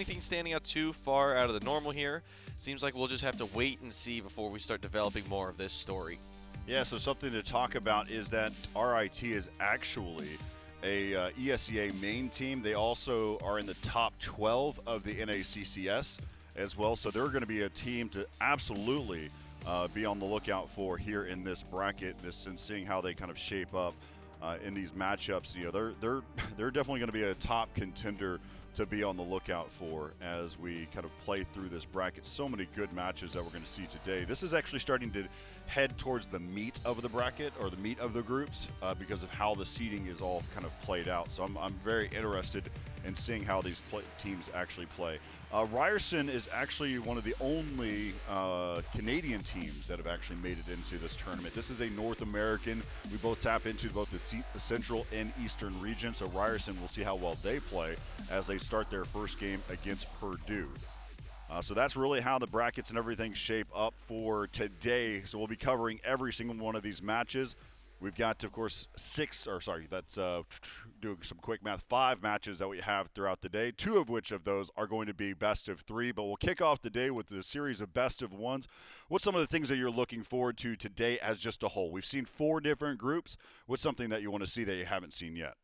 anything standing out too far out of the normal here. Seems like we'll just have to wait and see before we start developing more of this story. Yeah, so something to talk about is that RIT is actually a ESEA main team. They also are in the top 12 of the NACCS as well, so they're going to be a team to absolutely be on the lookout for here in this bracket, and seeing how they kind of shape up in these matchups. You know, they're definitely going to be a top contender to be on the lookout for as we kind of play through this bracket. So many good matches that we're going to see today. This is actually starting to head towards the meat of the bracket, or the meat of the groups, because of how the seeding is all kind of played out. So I'm very interested in seeing how these teams actually play. Ryerson is actually one of the only Canadian teams that have actually made it into this tournament. This is a North American. We both tap into both the Central and Eastern region, so Ryerson, will see how well they play as they start their first game against Purdue. So that's really how the brackets and everything shape up for today. So we'll be covering every single one of these matches. We've got, of course, doing some quick math, 5 matches that we have throughout the day, 2 of which of those are going to be best of 3. But we'll kick off the day with the series of best of 1s. What's some of the things that you're looking forward to today as just a whole? We've seen 4 different groups. What's something that you want to see that you haven't seen yet?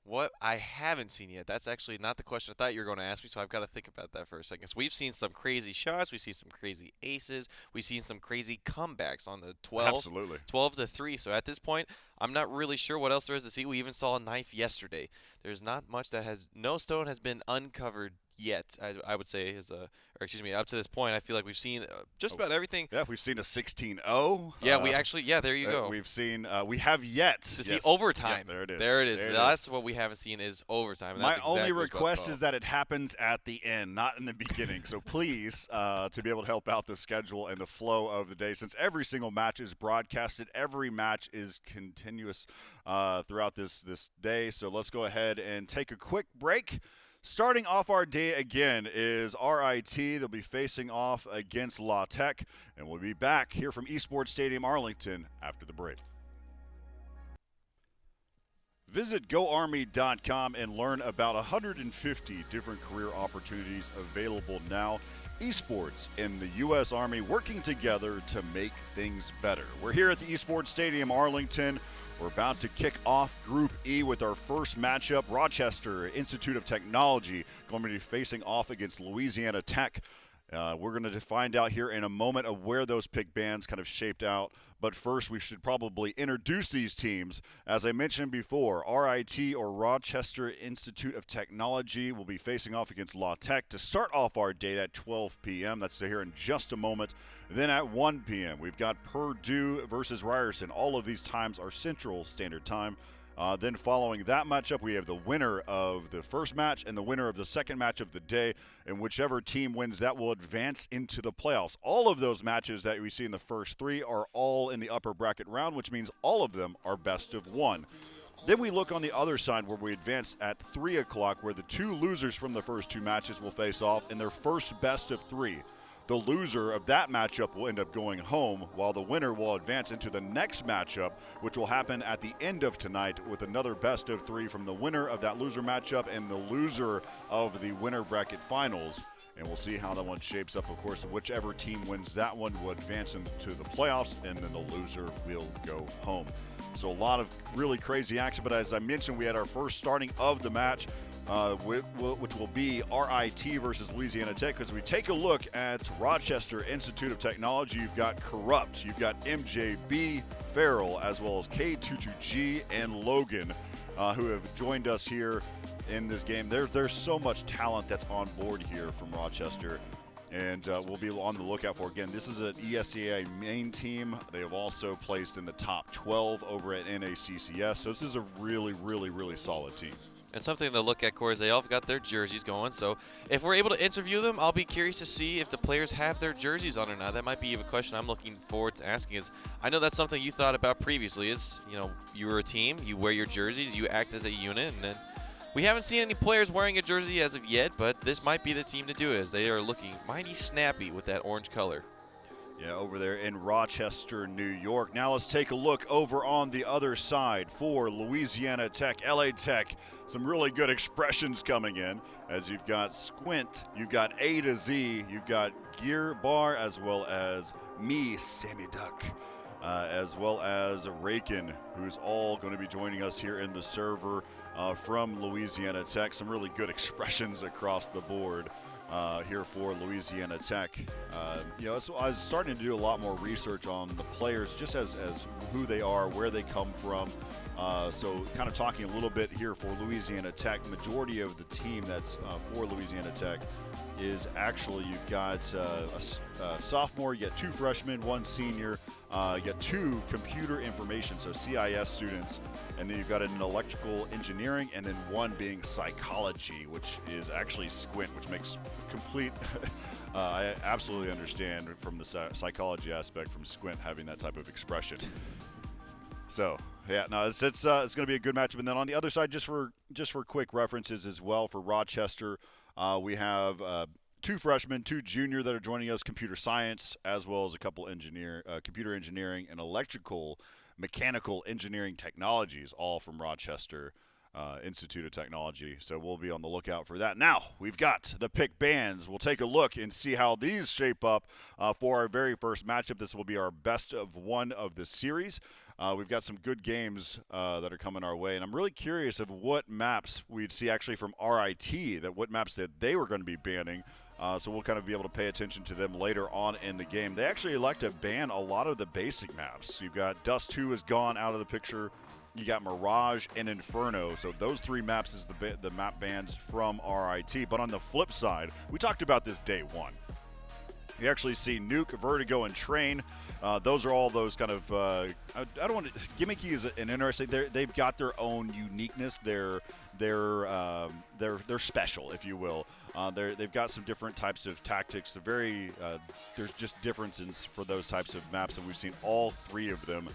What I haven't seen yet, that's actually not the question I thought you were going to ask me, so I've got to think about that for a second. So we've seen some crazy shots, we've seen some crazy aces, we've seen some crazy comebacks on the 12-3. So at this point, I'm not really sure what else there is to see. We even saw a knife yesterday. There's not much no stone has been uncovered yet, I would say, up to this point. I feel like we've seen just about everything. Yeah, we've seen a 16-0. Yeah, there you go. We've seen, we have yet to see overtime. Yeah, there it is. There it is. That's what we haven't seen is overtime. My only request is that it happens at the end, not in the beginning. So please, to be able to help out the schedule and the flow of the day, since every single match is broadcasted, every match is continuous throughout this day. So let's go ahead and take a quick break. Starting off our day again is RIT. They'll be facing off against La Tech, and we'll be back here from Esports Stadium Arlington after the break. Visit GoArmy.com and learn about 150 different career opportunities available now. Esports and the U.S. Army working together to make things better. We're here at the Esports Stadium Arlington. We're about to kick off Group E with our first matchup. Rochester Institute of Technology going to be facing off against Louisiana Tech. We're going to find out here in a moment of where those pick bands kind of shaped out. But first, we should probably introduce these teams. As I mentioned before, RIT, or Rochester Institute of Technology, will be facing off against La Tech to start off our day at 12 p.m. That's here in just a moment. Then at 1 p.m., we've got Purdue versus Ryerson. All of these times are Central Standard Time. Then following that matchup, we have the winner of the first match and the winner of the second match of the day, and whichever team wins that will advance into the playoffs. All of those matches that we see in the first 3 are all in the upper bracket round, which means all of them are best of 1. Then we look on the other side where we advance at 3 o'clock, where the 2 losers from the first 2 matches will face off in their first best of 3. The loser of that matchup will end up going home, while the winner will advance into the next matchup, which will happen at the end of tonight with another best of 3 from the winner of that loser matchup and the loser of the winner bracket finals. And we'll see how that one shapes up. Of course, whichever team wins that one will advance into the playoffs, and then the loser will go home. So a lot of really crazy action, but as I mentioned, we had our first starting of the match, which will be RIT versus Louisiana Tech. As we take a look at Rochester Institute of Technology, you've got Corrupt, you've got MJB Farrell, as well as K22G and Logan, who have joined us here in this game. There's so much talent that's on board here from Rochester, and we'll be on the lookout for. Again, this is an ESEA main team. They have also placed in the top 12 over at NACCS, so this is a really, really, really solid team. And something to look at, Corey, is they all got their jerseys going. So if we're able to interview them, I'll be curious to see if the players have their jerseys on or not. That might be a question I'm looking forward to asking. Is I know that's something you thought about previously. Is, you know, you were a team, you wear your jerseys, you act as a unit, and then we haven't seen any players wearing a jersey as of yet, but this might be the team to do it, as they are looking mighty snappy with that orange color. Yeah, over there in Rochester, New York. Now let's take a look over on the other side for Louisiana Tech, LA Tech. Some really good expressions coming in as you've got Squint, you've got A to Z, you've got Gear Bar, as well as me, Sammy Duck, as well as Rakin, who's all going to be joining us here in the server from Louisiana Tech. Some really good expressions across the board. Here for Louisiana Tech. So I was starting to do a lot more research on the players, just as who they are, where they come from. So kind of talking a little bit here for Louisiana Tech. Majority of the team that's for Louisiana Tech is actually, you've got a sophomore, you got 2 freshmen, 1 senior, you got 2 computer information, so CIS students, and then you've got an electrical engineering, and then 1 being psychology, which is actually Squint, which makes complete I absolutely understand from the psychology aspect from Squint having that type of expression. So yeah, no, it's going to be a good matchup. And then on the other side, just for quick references as well, for Rochester, we have 2 freshmen, 2 junior that are joining us, computer science, as well as a couple computer engineering and electrical, mechanical engineering technologies, all from Rochester Institute of Technology. So we'll be on the lookout for that. Now, we've got the pick bands. We'll take a look and see how these shape up for our very first matchup. This will be our best of 1 of the series. We've got some good games that are coming our way, and I'm really curious of what maps we'd see actually from RIT, what maps that they were going to be banning. So we'll kind of be able to pay attention to them later on in the game. They actually like to ban a lot of the basic maps. You've got Dust 2 has gone out of the picture. You got Mirage and Inferno. So those 3 maps is the map bans from RIT. But on the flip side, we talked about this day 1. You actually see Nuke, Vertigo, and Train. Those are all those kind of I don't want to. Gimmicky is an interesting. They've got their own uniqueness. They're special, if you will. They've got some different types of tactics. There's just differences for those types of maps, and we've seen all 3 of them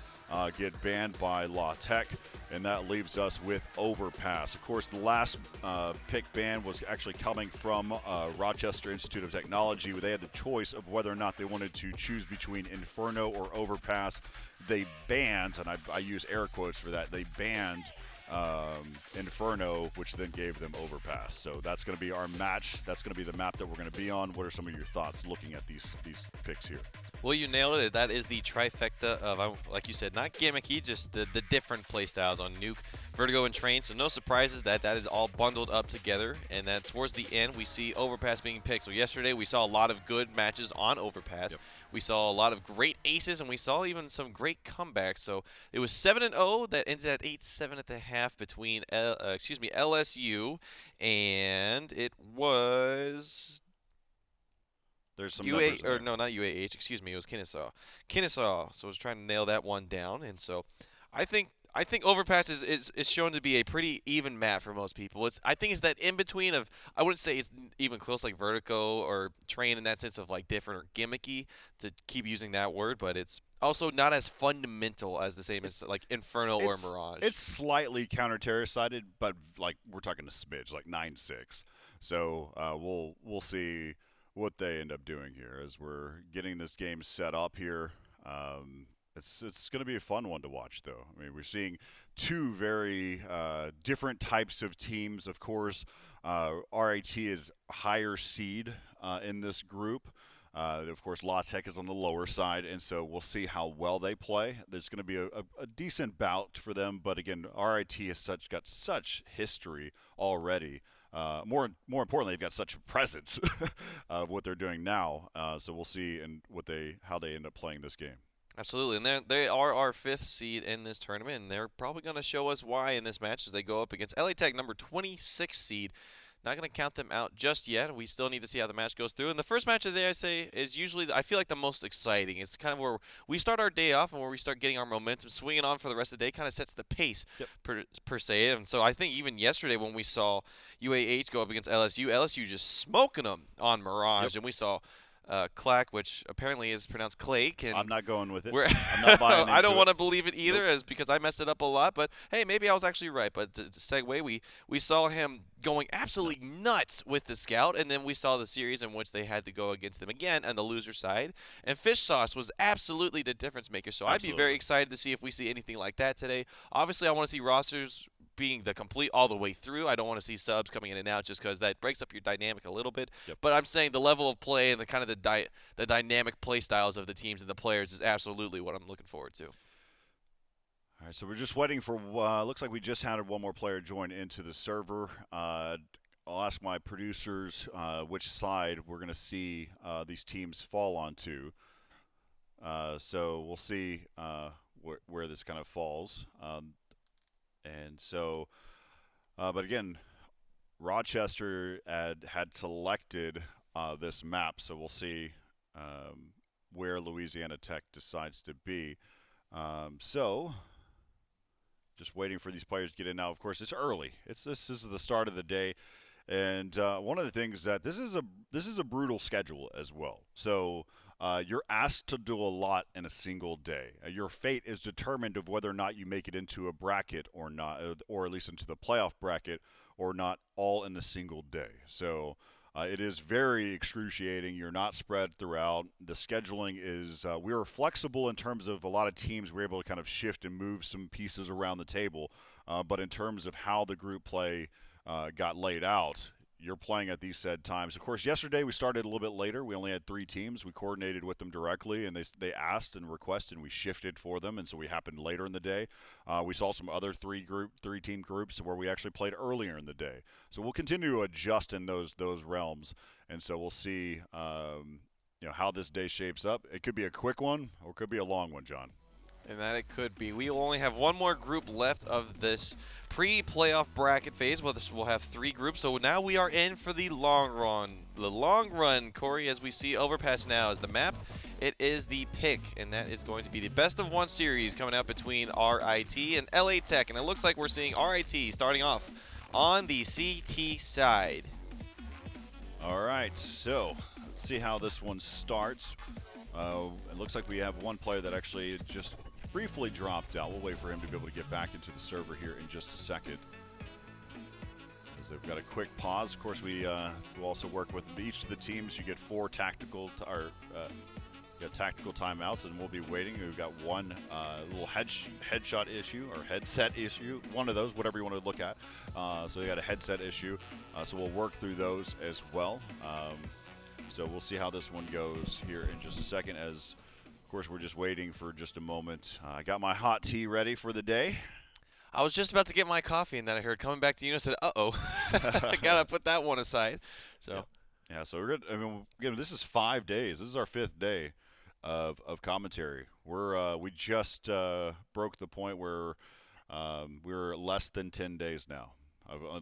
get banned by La Tech, and that leaves us with Overpass. Of course, the last pick ban was actually coming from Rochester Institute of Technology, where they had the choice of whether or not they wanted to choose between Inferno or Overpass. They banned, and I use air quotes for that, they banned Inferno, which then gave them Overpass. So that's going to be our match. That's going to be the map that we're going to be on. What are some of your thoughts looking at these picks here? Well, you nailed it. That is the trifecta of, like you said, not gimmicky, just the different playstyles on Nuke, Vertigo, and Train. So no surprises that is all bundled up together. And then towards the end, we see Overpass being picked. So yesterday, we saw a lot of good matches on Overpass. Yep. We saw a lot of great aces, and we saw even some great comebacks. So it was 7-0 that ended at 8-7 at the half between LSU, and it was There's some UA, numbers or there. no, not UAH. Excuse me, it was Kennesaw. Kennesaw. So I was trying to nail that one down, and so I think Overpass is shown to be a pretty even map for most people. I think it's that in between of, I wouldn't say it's even close like Vertigo or Train in that sense of like different or gimmicky, to keep using that word, but it's also not as fundamental as the same as like Inferno or Mirage. It's slightly counter-terrorist sided, but like we're talking a smidge, like 9-6. So we'll see what they end up doing here as we're getting this game set up here. It's going to be a fun one to watch, though. I mean, we're seeing 2 very different types of teams. Of course, RIT is higher seed in this group. Of course, La Tech is on the lower side, and so we'll see how well they play. There's going to be a decent bout for them, but again, RIT has got such history already. More importantly, they've got such a presence of what they're doing now. So we'll see how they end up playing this game. Absolutely, and they are our 5th seed in this tournament, and they're probably going to show us why in this match as they go up against LA Tech, number 26 seed. Not going to count them out just yet. We still need to see how the match goes through. And the first match of the day, I say, is usually, I feel like, the most exciting. It's kind of where we start our day off and where we start getting our momentum, swinging on for the rest of the day, kind of sets the pace, per se. And so I think even yesterday when we saw UAH go up against LSU just smoking them on Mirage, and we saw Clack, which apparently is pronounced Clake, I'm and not going with it. we're I'm not buying I don't into it. want to believe it Nope. either, as because I messed it up a lot. But hey, maybe I was actually right. But to segue, we saw him going No. absolutely nuts with the scout, and then we saw the series in which they had to go against them again on the loser side. And Fish Sauce was absolutely the difference maker. So I'd be very Absolutely. excited to see if we see anything like that today. Obviously, I want to see rosters being the complete all the way through. I don't want to see subs coming in and out just because that breaks up your dynamic a little bit. Yep. But I'm saying the level of play and the kind of the dynamic play styles of the teams and the players is absolutely what I'm looking forward to. All right, so we're just waiting for. Looks like we just had one more player join into the server. I'll ask my producers which side we're going to see these teams fall onto. So we'll see where this kind of falls. And so, but again, Rochester had selected this map, so we'll see where Louisiana Tech decides to be. So just waiting for these players to get in now. Of course, it's early. This is the start of the day, and one of the things that this is a brutal schedule as well. So you're asked to do a lot in a single day. Your fate is determined of whether or not you make it into a bracket or not, or at least into the playoff bracket or not, all in a single day. So it is very excruciating. You're not spread throughout. The scheduling is, we were flexible in terms of a lot of teams were able to kind of shift and move some pieces around the table. But in terms of how the group play got laid out, you're playing at these said times. Of course, yesterday we started a little bit later. We only had 3 teams. We coordinated with them directly, and they asked and requested, and we shifted for them, and so we happened later in the day. We saw some other 3 team groups where we actually played earlier in the day. So we'll continue to adjust in those realms, and so we'll see how this day shapes up. It could be a quick one or it could be a long one, John. And that it could be. We will only have one more group left of this pre-playoff bracket phase. We'll have 3 groups. So now we are in for the long run. The long run, Corey, as we see Overpass now is the map. It is the pick, and that is going to be the best of 1 series coming out between RIT and LA Tech. And it looks like we're seeing RIT starting off on the CT side. All right, so let's see how this one starts. It looks like we have one player that actually just briefly dropped out. We'll wait for him to be able to get back into the server here in just a second. As they've got a quick pause. Of course, we also work with each of the teams. You get 4 tactical tactical timeouts, and we'll be waiting. We've got one little headshot issue or headset issue, one of those, whatever you want to look at. So we got a headset issue, so we'll work through those as well. So we'll see how this one goes here in just a second. As of course, we're just waiting for just a moment. I got my hot tea ready for the day. I was just about to get my coffee, and then I heard coming back to you and I said, "Uh-oh, I gotta put that one aside." So, yeah. So we're good. I mean, again, this is 5 days. This is our 5th day of commentary. We just broke the point where we're less than 10 days now.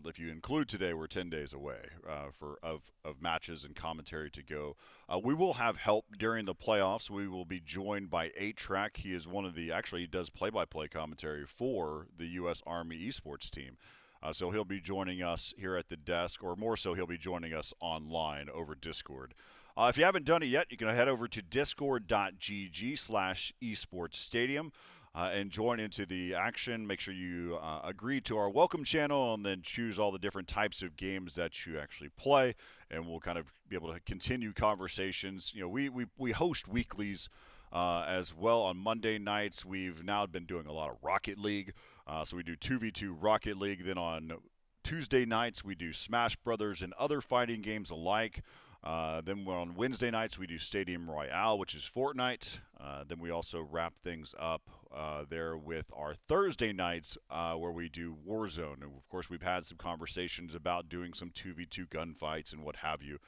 If you include today, we're 10 days away of matches and commentary to go. We will have help during the playoffs. We will be joined by 8-Track. He is actually he does play-by-play commentary for the U.S. Army esports team. So he'll be joining us here at the desk, or more so, he'll be joining us online over Discord. If you haven't done it yet, you can head over to discord.gg/esportsstadium. And join into the action. Make sure you agree to our welcome channel and then choose all the different types of games that you actually play. And we'll kind of be able to continue conversations. We host weeklies as well on Monday nights. We've now been doing a lot of Rocket League. So we do 2v2 Rocket League. Then on Tuesday nights, we do Smash Brothers and other fighting games alike. Then on Wednesday nights, we do Stadium Royale, which is Fortnite. Then we also wrap things up there with our Thursday nights where we do Warzone. And, of course, we've had some conversations about doing some 2v2 gunfights and what have you.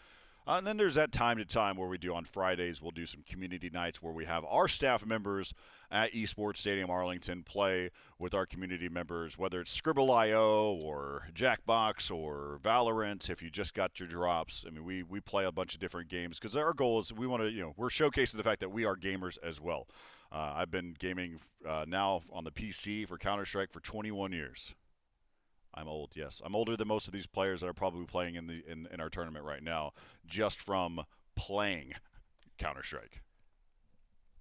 And then there's that time to time where we do on Fridays, we'll do some community nights where we have our staff members at Esports Stadium Arlington play with our community members, whether it's Scribble.io or Jackbox or Valorant. If you just got your drops, I mean, we play a bunch of different games because our goal is we're showcasing the fact that we are gamers as well. I've been gaming now on the PC for Counter-Strike for 21 years. I'm old, yes. I'm older than most of these players that are probably playing in our tournament right now, just from playing. Counter-Strike.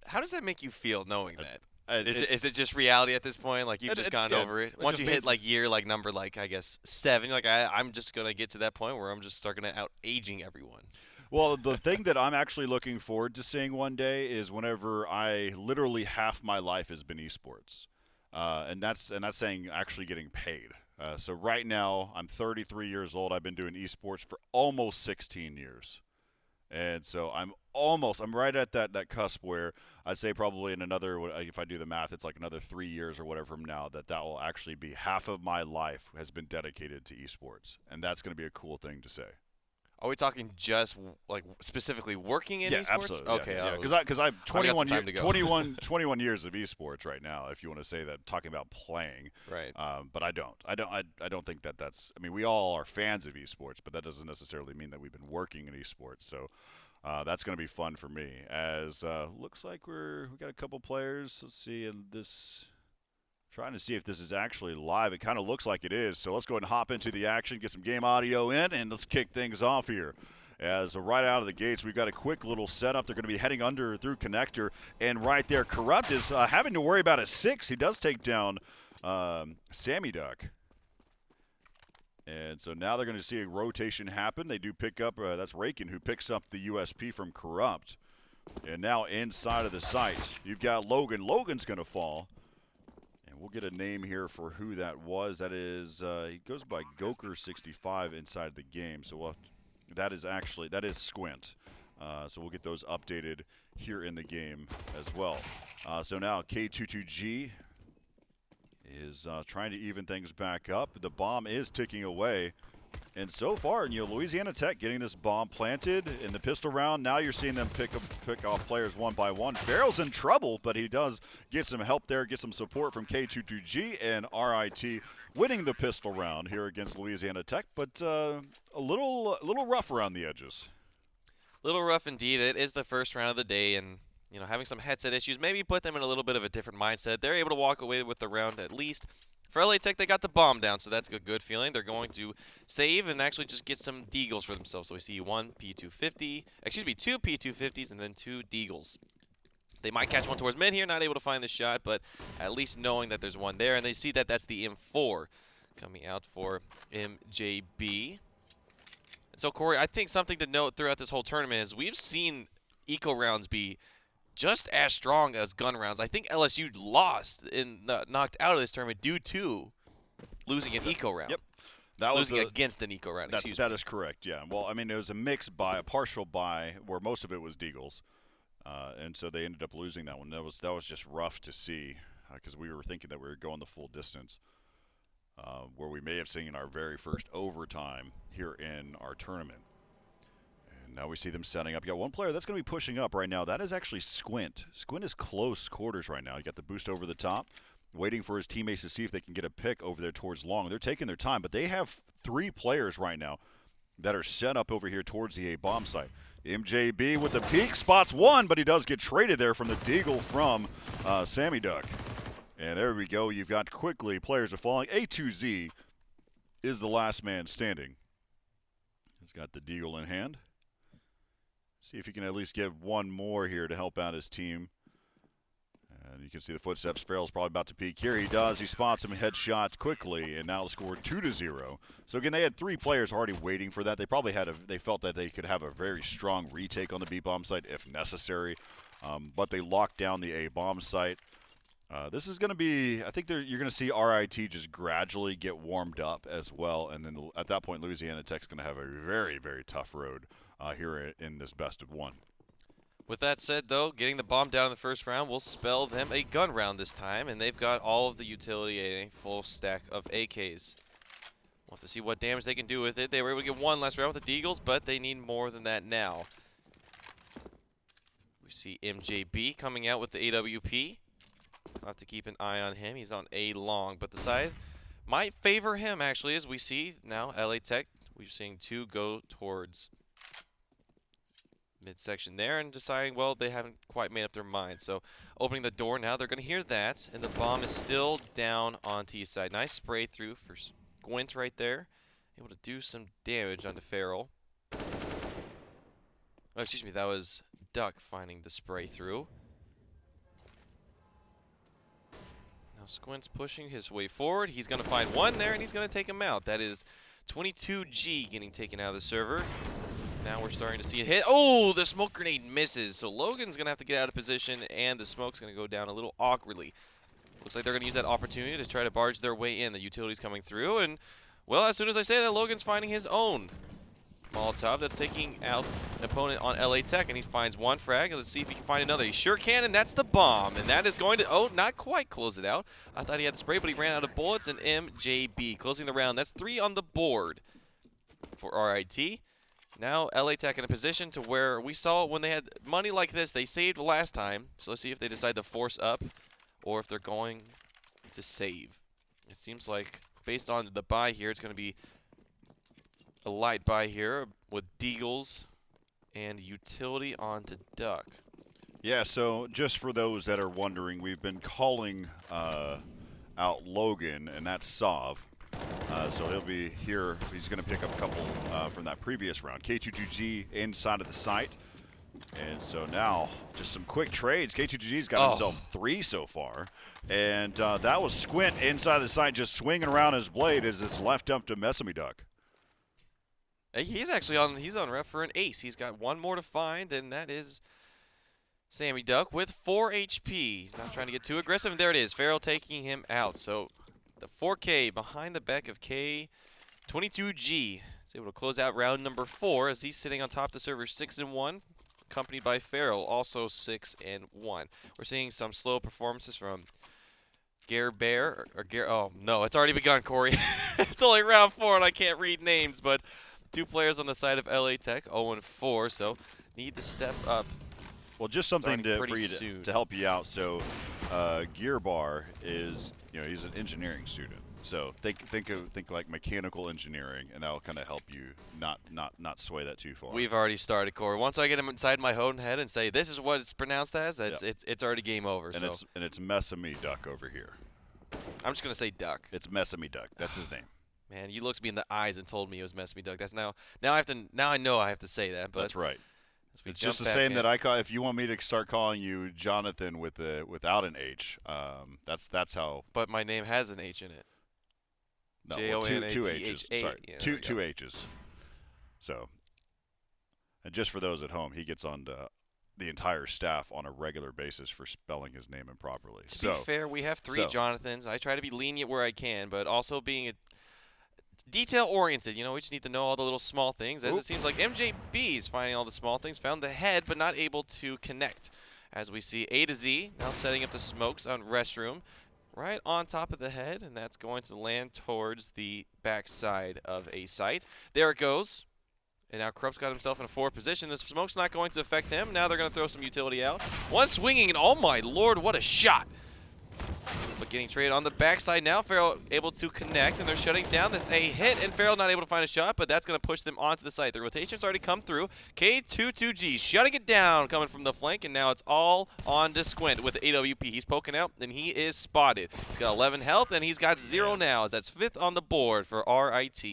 How does that make you feel knowing that? It, Is it just reality at this point? Like you've just gone yeah, over it. it Once just you means hit like year like number like I guess 7, like I'm just gonna get to that point where I'm just starting to out aging everyone. well, the thing that I'm actually looking forward to seeing one day is whenever I literally half my life has been esports, and that's saying actually getting paid. So right now I'm 33 years old. I've been doing esports for almost 16 years. And so I'm right at that cusp where I'd say probably in another, if I do the math, it's like another 3 years or whatever from now that will actually be half of my life has been dedicated to esports, and that's going to be a cool thing to say. Are we talking just like specifically working in Yeah, esports? absolutely. Okay, Yeah. Because I'm I've got some 21 time to go. 21 years of esports right now. If you want to say that, talking about playing, Right. but I don't think that's. I mean, we all are fans of esports, but that doesn't necessarily mean that we've been working in esports. So that's going to be fun for me. As looks like we got a couple players. Let's see, in this. Trying to see if this is actually live. It kind of looks like it is. So let's go ahead and hop into the action, get some game audio in, and let's kick things off here. As right out of the gates, we've got a quick little setup. They're going to be heading under through connector, and right there, Corrupt is having to worry about a 6. He does take down Sammy Duck. And so now they're going to see a rotation happen. They do pick up, that's Rakin who picks up the USP from Corrupt. And now inside of the site, you've got Logan. Logan's going to fall. We'll get a name here for who that was. That is, he goes by Goker65 inside the game. So that is Squint. So we'll get those updated here in the game as well. So now K22G is trying to even things back up. The bomb is ticking away. And so far, Louisiana Tech getting this bomb planted in the pistol round. Now you're seeing them pick off players one by one. Farrell's in trouble, but he does get some help there, get some support from K22G, and RIT winning the pistol round here against Louisiana Tech, but a little rough around the edges. Little rough indeed. It is the first round of the day, and having some headset issues maybe put them in a little bit of a different mindset. They're able to walk away with the round at least. For LA Tech, they got the bomb down, so that's a good feeling. They're going to save and actually just get some deagles for themselves. So we see two P250s, and then 2 deagles. They might catch one towards mid here, not able to find the shot, but at least knowing that there's one there. And they see that that's the M4 coming out for MJB. And so, Corey, I think something to note throughout this whole tournament is we've seen eco rounds be just as strong as gun rounds. I think LSU lost knocked out of this tournament due to losing an eco round. Yep. That was losing against an eco round. That is correct. Yeah. Well, I mean, it was a partial buy, where most of it was deagles, and so they ended up losing that one. That was just rough to see because we were thinking that we were going the full distance, where we may have seen our very first overtime here in our tournament. Now we see them setting up. You got one player that's going to be pushing up right now. That is actually Squint. Squint is close quarters right now. You got the boost over the top, waiting for his teammates to see if they can get a pick over there towards long. They're taking their time, but they have 3 players right now that are set up over here towards the A bomb site. MJB with the peek, spots one, but he does get traded there from the deagle from Sammy Duck. And there we go. You've got quickly players are falling. A2Z is the last man standing. He's got the deagle in hand. See if he can at least get one more here to help out his team. And you can see the footsteps. Farrell's probably about to peek. Here he does. He spots him, headshot quickly, and now scored 2-0. So again, they had 3 players already waiting for that. They probably they felt that they could have a very strong retake on the B bomb site if necessary, but they locked down the A bomb site. This is going to be, I think you're going to see RIT just gradually get warmed up as well, and then at that point, Louisiana Tech's going to have a very, very tough road here in this best of 1. With that said, though, getting the bomb down in the first round will spell them a gun round this time, and they've got all of the utility and a full stack of AKs. We'll have to see what damage they can do with it. They were able to get one last round with the deagles, but they need more than that now. We see MJB coming out with the AWP. I'll have to keep an eye on him. He's on A long, but the side might favor him, actually, as we see now LA Tech. We're seeing 2 go towards midsection there and deciding, well, they haven't quite made up their mind. So opening the door now, they're going to hear that, and the bomb is still down on T side. Nice spray through for Gwent right there. Able to do some damage onto Farrell. Oh, excuse me, that was Duck finding the spray through. Now Squint's pushing his way forward. He's going to find one there, and he's going to take him out. That is 22G getting taken out of the server. Now we're starting to see it hit. Oh, the smoke grenade misses. So Logan's going to have to get out of position, and the smoke's going to go down a little awkwardly. Looks like they're going to use that opportunity to try to barge their way in. The utility's coming through, and, well, as soon as I say that, Logan's finding his own Molotov that's taking out an opponent on LA Tech, and he finds one frag. Let's see if he can find another. He sure can, and that's the bomb. And that is going to, oh, not quite close it out. I thought he had the spray, but he ran out of bullets, and MJB closing the round. That's 3 on the board for RIT. Now LA Tech in a position to where we saw when they had money like this, they saved last time. So let's see if they decide to force up or if they're going to save. It seems like based on the buy here, it's going to be a light buy here with Deagles and utility onto Duck. Yeah, so just for those that are wondering, we've been calling out Logan, and that's Sov. So he'll be here. He's going to pick up a couple from that previous round. K22G inside of the site. And so now, just some quick trades. K22G's got himself 3 so far. And that was Squint inside the site, just swinging around his blade as it's left up to Messamy Duck. He's actually on ref for an ace. He's got one more to find, and that is Sammy Duck with 4 HP. He's not trying to get too aggressive, and there it is. Farrell taking him out. So the 4K behind the back of K22G is able to close out round number 4 as he's sitting on top of the server 6-1, accompanied by Farrell, also 6-1. We're seeing some slow performances from Gare Bear, oh no, it's already begun, Corey. It's only round 4 and I can't read names, but 2 players on the side of LA Tech, 0-4, so need to step up. Well, just something for you to help you out. So, Gear Bar is, he's an engineering student. So think like mechanical engineering, and that'll kind of help you not sway that too far. We've already started, Corey. Once I get him inside my own head and say this is what it's pronounced as, it's already game over. And it's Messamy Duck over here. I'm just gonna say Duck. It's Messamy Duck. That's his name. Man, you looked me in the eyes and told me it was Messamy Duck. That's now I know I have to say that. But that's right. It's just the same that I call. If you want me to start calling you Jonathan without an H, that's how. But my name has an H in it. No, two H's. Sorry, two H's. So, and just for those at home, he gets on the entire staff on a regular basis for spelling his name improperly. To be fair, we have 3 Jonathans. I try to be lenient where I can, but also being detail-oriented. We just need to know all the little small things, as it seems like MJB is finding all the small things, found the head, but not able to connect. As we see A to Z now setting up the smokes on Restroom right on top of the head, and that's going to land towards the backside of a site. There it goes. And now Krupp's got himself in a 4th position. This smoke's not going to affect him. Now they're going to throw some utility out. One swinging, and oh my lord, what a shot. But getting traded on the backside now. Farrell able to connect, and they're shutting down this A hit, and Farrell not able to find a shot, but that's going to push them onto the site. The rotation's already come through. K22G shutting it down, coming from the flank, and now it's all on to Squint with the AWP. He's poking out, and he is spotted. He's got 11 health, and he's got 0 now, as that's 5th on the board for RIT.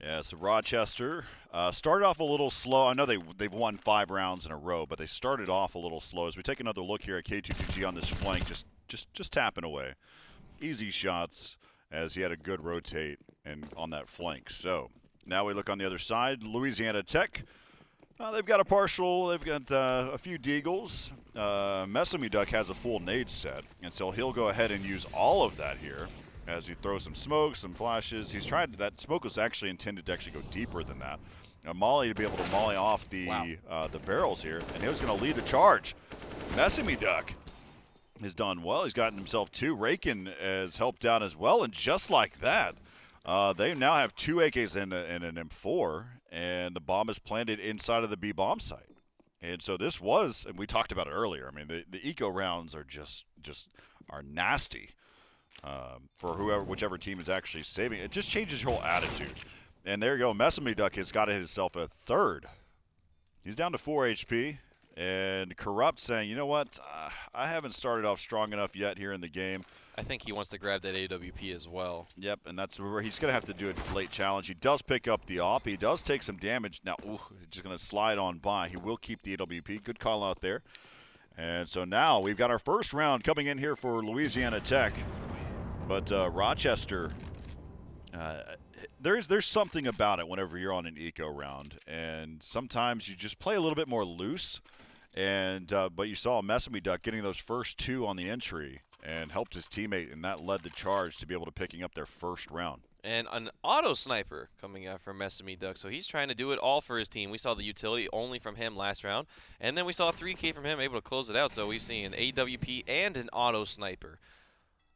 Yeah, so Rochester started off a little slow. I know they've won 5 rounds in a row, but they started off a little slow. As we take another look here at K22G on this flank, just tapping away. Easy shots as he had a good rotate and on that flank. So now we look on the other side. Louisiana Tech, they've got a few Deagles. Messamy Duck has a full nade set, and so he'll go ahead and use all of that here as he throws some smoke, some flashes. That smoke was actually intended to actually go deeper than that. Now Molly to be able to molly off the barrels here, and he was going to lead the charge. Messamy Duck has done well. He's gotten himself 2. Rakin has helped out as well, and just like that, they now have 2 AKs and an M4, and the bomb is planted inside of the B bomb site. And so this was, and we talked about it earlier. I mean, the eco rounds are just are nasty for whichever team is actually saving. It just changes your whole attitude. And there you go. Messamy Duck has got himself a 3rd. He's down to 4 HP. And Corrupt saying, you know what, I haven't started off strong enough yet here in the game. I think he wants to grab that AWP as well. Yep, and that's where he's going to have to do a late challenge. He does pick up the AWP. He does take some damage. Now, just going to slide on by. He will keep the AWP. Good call out there. And so now we've got our first round coming in here for Louisiana Tech. But Rochester, there's something about it whenever you're on an eco round. And sometimes you just play a little bit more loose. And but you saw Mesame Duck getting those first two on the entry and helped his teammate, and that led the charge to be able to picking up their first round. And an auto sniper coming out from Mesame Duck, so he's trying to do it all for his team. We saw the utility only from him last round, and then we saw a 3K from him able to close it out, so we've seen an AWP and an auto sniper.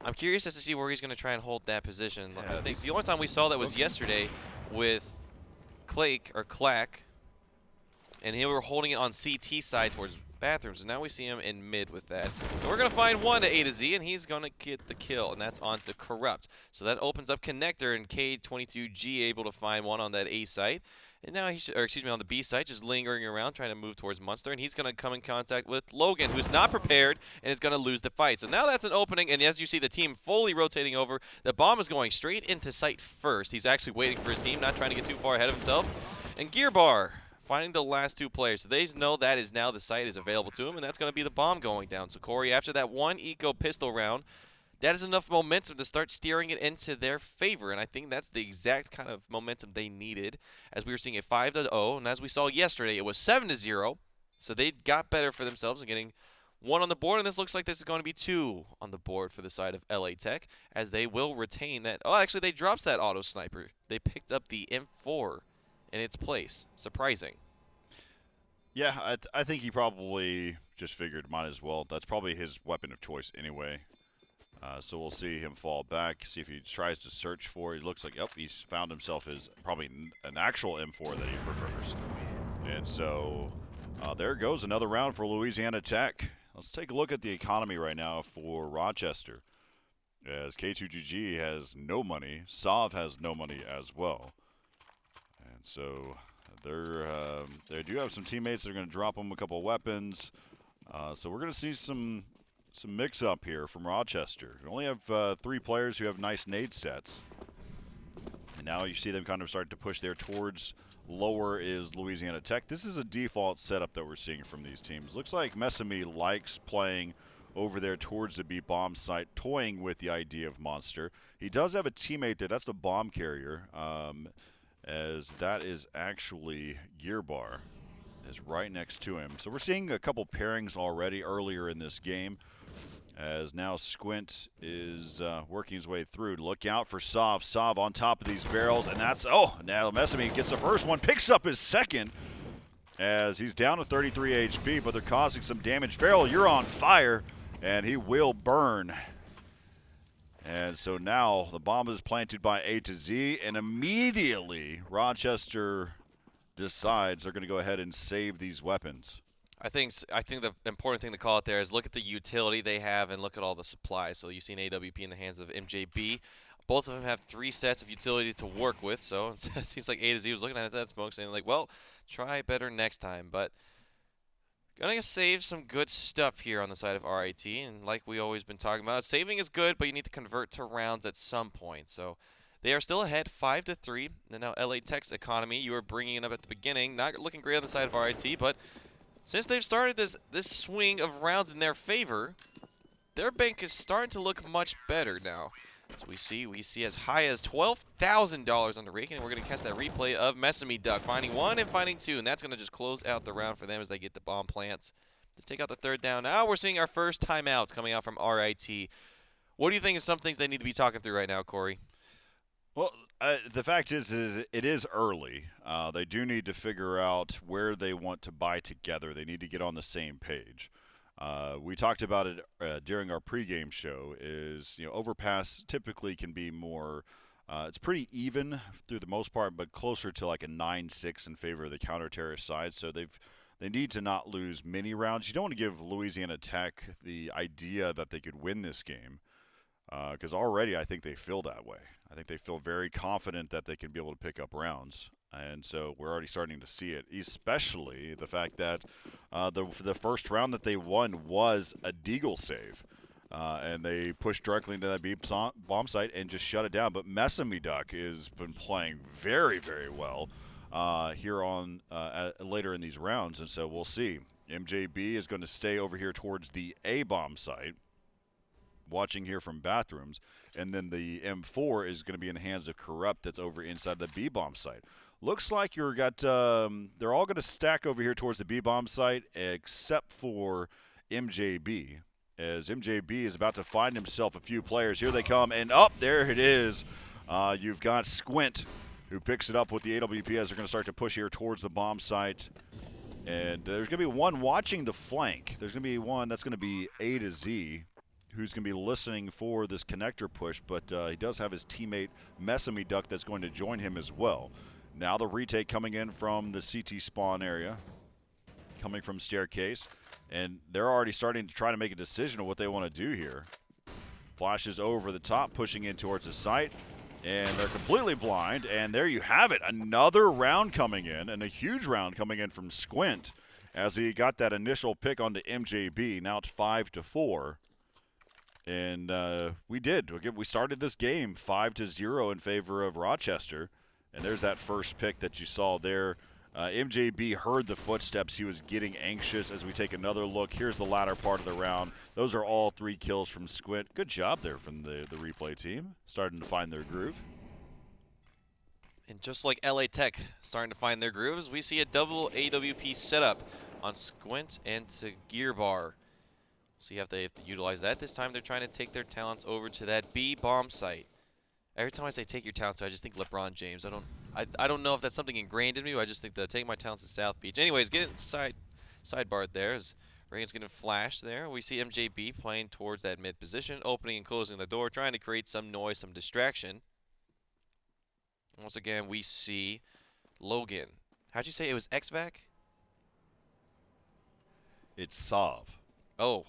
I'm curious as to see where he's going to try and hold that position. Yeah, I think the only time we saw that was yesterday with Clack, and they were holding it on CT side towards bathrooms, and now we see him in mid with that. And we're going to find one to A to Z, and he's going to get the kill, and that's on to Corrupt. So that opens up Connector, and K22G able to find one on that A site. And now on the B site, just lingering around, trying to move towards Munster, and he's going to come in contact with Logan, who's not prepared and is going to lose the fight. So now that's an opening, and as you see the team fully rotating over, the bomb is going straight into site first. He's actually waiting for his team, not trying to get too far ahead of himself. And Gearbar finding the last two players. So they know that is now the site is available to him, and that's going to be the bomb going down. So Corey, after that one eco pistol round, that is enough momentum to start steering it into their favor, and I think that's the exact kind of momentum they needed, as we were seeing a 5-0, and as we saw yesterday, it was 7-0, so they got better for themselves and getting one on the board, and this looks like this is going to be two on the board for the side of LA Tech, as they will retain that. Oh, actually, they dropped that auto sniper. They picked up the M4 in its place. Surprising. Yeah, I think he probably just figured might as well. That's probably his weapon of choice anyway. So we'll see him fall back, see if he tries to search for it. He looks like, he's found himself as probably an actual M4 that he prefers. And so there goes another round for Louisiana Tech. Let's take a look at the economy right now for Rochester. As K2GG has no money, Sav has no money as well. And so they do have some teammates that are going to drop them a couple weapons. So we're going to see some mix-up here from Rochester. We only have 3 players who have nice nade sets. And now you see them kind of start to push there towards lower is Louisiana Tech. This is a default setup that we're seeing from these teams. Looks like Mesame likes playing over there towards the B bomb site, toying with the idea of Monster. He does have a teammate there. That's the bomb carrier, as that is actually Gearbar is right next to him. So we're seeing a couple pairings already earlier in this game, as now Squint is working his way through. Look out for Sav. Sav on top of these barrels, and that's, now Mesame gets the first one, picks up his second, as he's down to 33 HP, but they're causing some damage. Farrell, you're on fire, and he will burn. And so now the bomb is planted by A to Z, and immediately Rochester decides they're going to go ahead and save these weapons. I think the important thing to call it there is look at the utility they have and look at all the supplies. So you see an AWP in the hands of MJB. Both of them have 3 sets of utility to work with. So it seems like A to Z was looking at that smoke saying like, well, try better next time. But gonna save some good stuff here on the side of RIT. And like we always been talking about, saving is good, but you need to convert to rounds at some point. So they are still ahead 5-3. And now LA Tech's economy, you were bringing it up at the beginning. Not looking great on the side of RIT, but since they've started this swing of rounds in their favor, their bank is starting to look much better now. As we see as high as $12,000 on the rake, and we're going to catch that replay of Mesame Duck, finding 1 and finding 2, and that's going to just close out the round for them as they get the bomb plants to take out the 3rd down. Now we're seeing our first timeouts coming out from RIT. What do you think is some things they need to be talking through right now, Corey? Well, the fact is it is early. They do need to figure out where they want to buy together. They need to get on the same page. We talked about it during our pregame show. Overpass typically can be more. It's pretty even through the most part, but closer to like a 9-6 in favor of the counter-terrorist side. So they need to not lose many rounds. You don't want to give Louisiana Tech the idea that they could win this game, because already I think they feel that way. I think they feel very confident that they can be able to pick up rounds. And so we're already starting to see it, especially the fact that the first round that they won was a Deagle save. And they pushed directly into that bomb site and just shut it down. But Messamiduk has been playing very, very well here on later in these rounds. And so we'll see. MJB is going to stay over here towards the A bomb site, watching here from bathrooms. And then the M4 is going to be in the hands of Corrupt that's over inside the B bomb site. Looks like they're all going to stack over here towards the B bomb site except for MJB, as MJB is about to find himself a few players. Here they come, and up there it is. You've got Squint, who picks it up with the AWP as they're going to start to push here towards the bomb site. And there's going to be one watching the flank. There's going to be one that's going to be A to Z, who's going to be listening for this connector push, but he does have his teammate Messamiduk that's going to join him as well. Now the retake coming in from the CT spawn area, coming from staircase, and they're already starting to try to make a decision of what they want to do here. Flashes over the top, pushing in towards the site, and they're completely blind, and there you have it. Another round coming in, and a huge round coming in from Squint as he got that initial pick onto MJB. Now it's 5-4. And we started this game 5-0 in favor of Rochester. And there's that first pick that you saw there. MJB heard the footsteps. He was getting anxious. As we take another look, here's the latter part of the round. Those are all 3 kills from Squint. Good job there from the replay team, starting to find their groove. And just like LA Tech starting to find their grooves, we see a double AWP setup on Squint and to Gearbar. So you have to utilize that. This time they're trying to take their talents over to that B bomb site. Every time I say take your talents, I just think LeBron James. I don't know if that's something ingrained in me. I just think that taking my talents to South Beach. Anyways, get sidebar there as Reagan's getting flashed there. We see MJB playing towards that mid position, opening and closing the door, trying to create some noise, some distraction. Once again, we see Logan. How'd you say it was XVAC? It's Sov. Oh,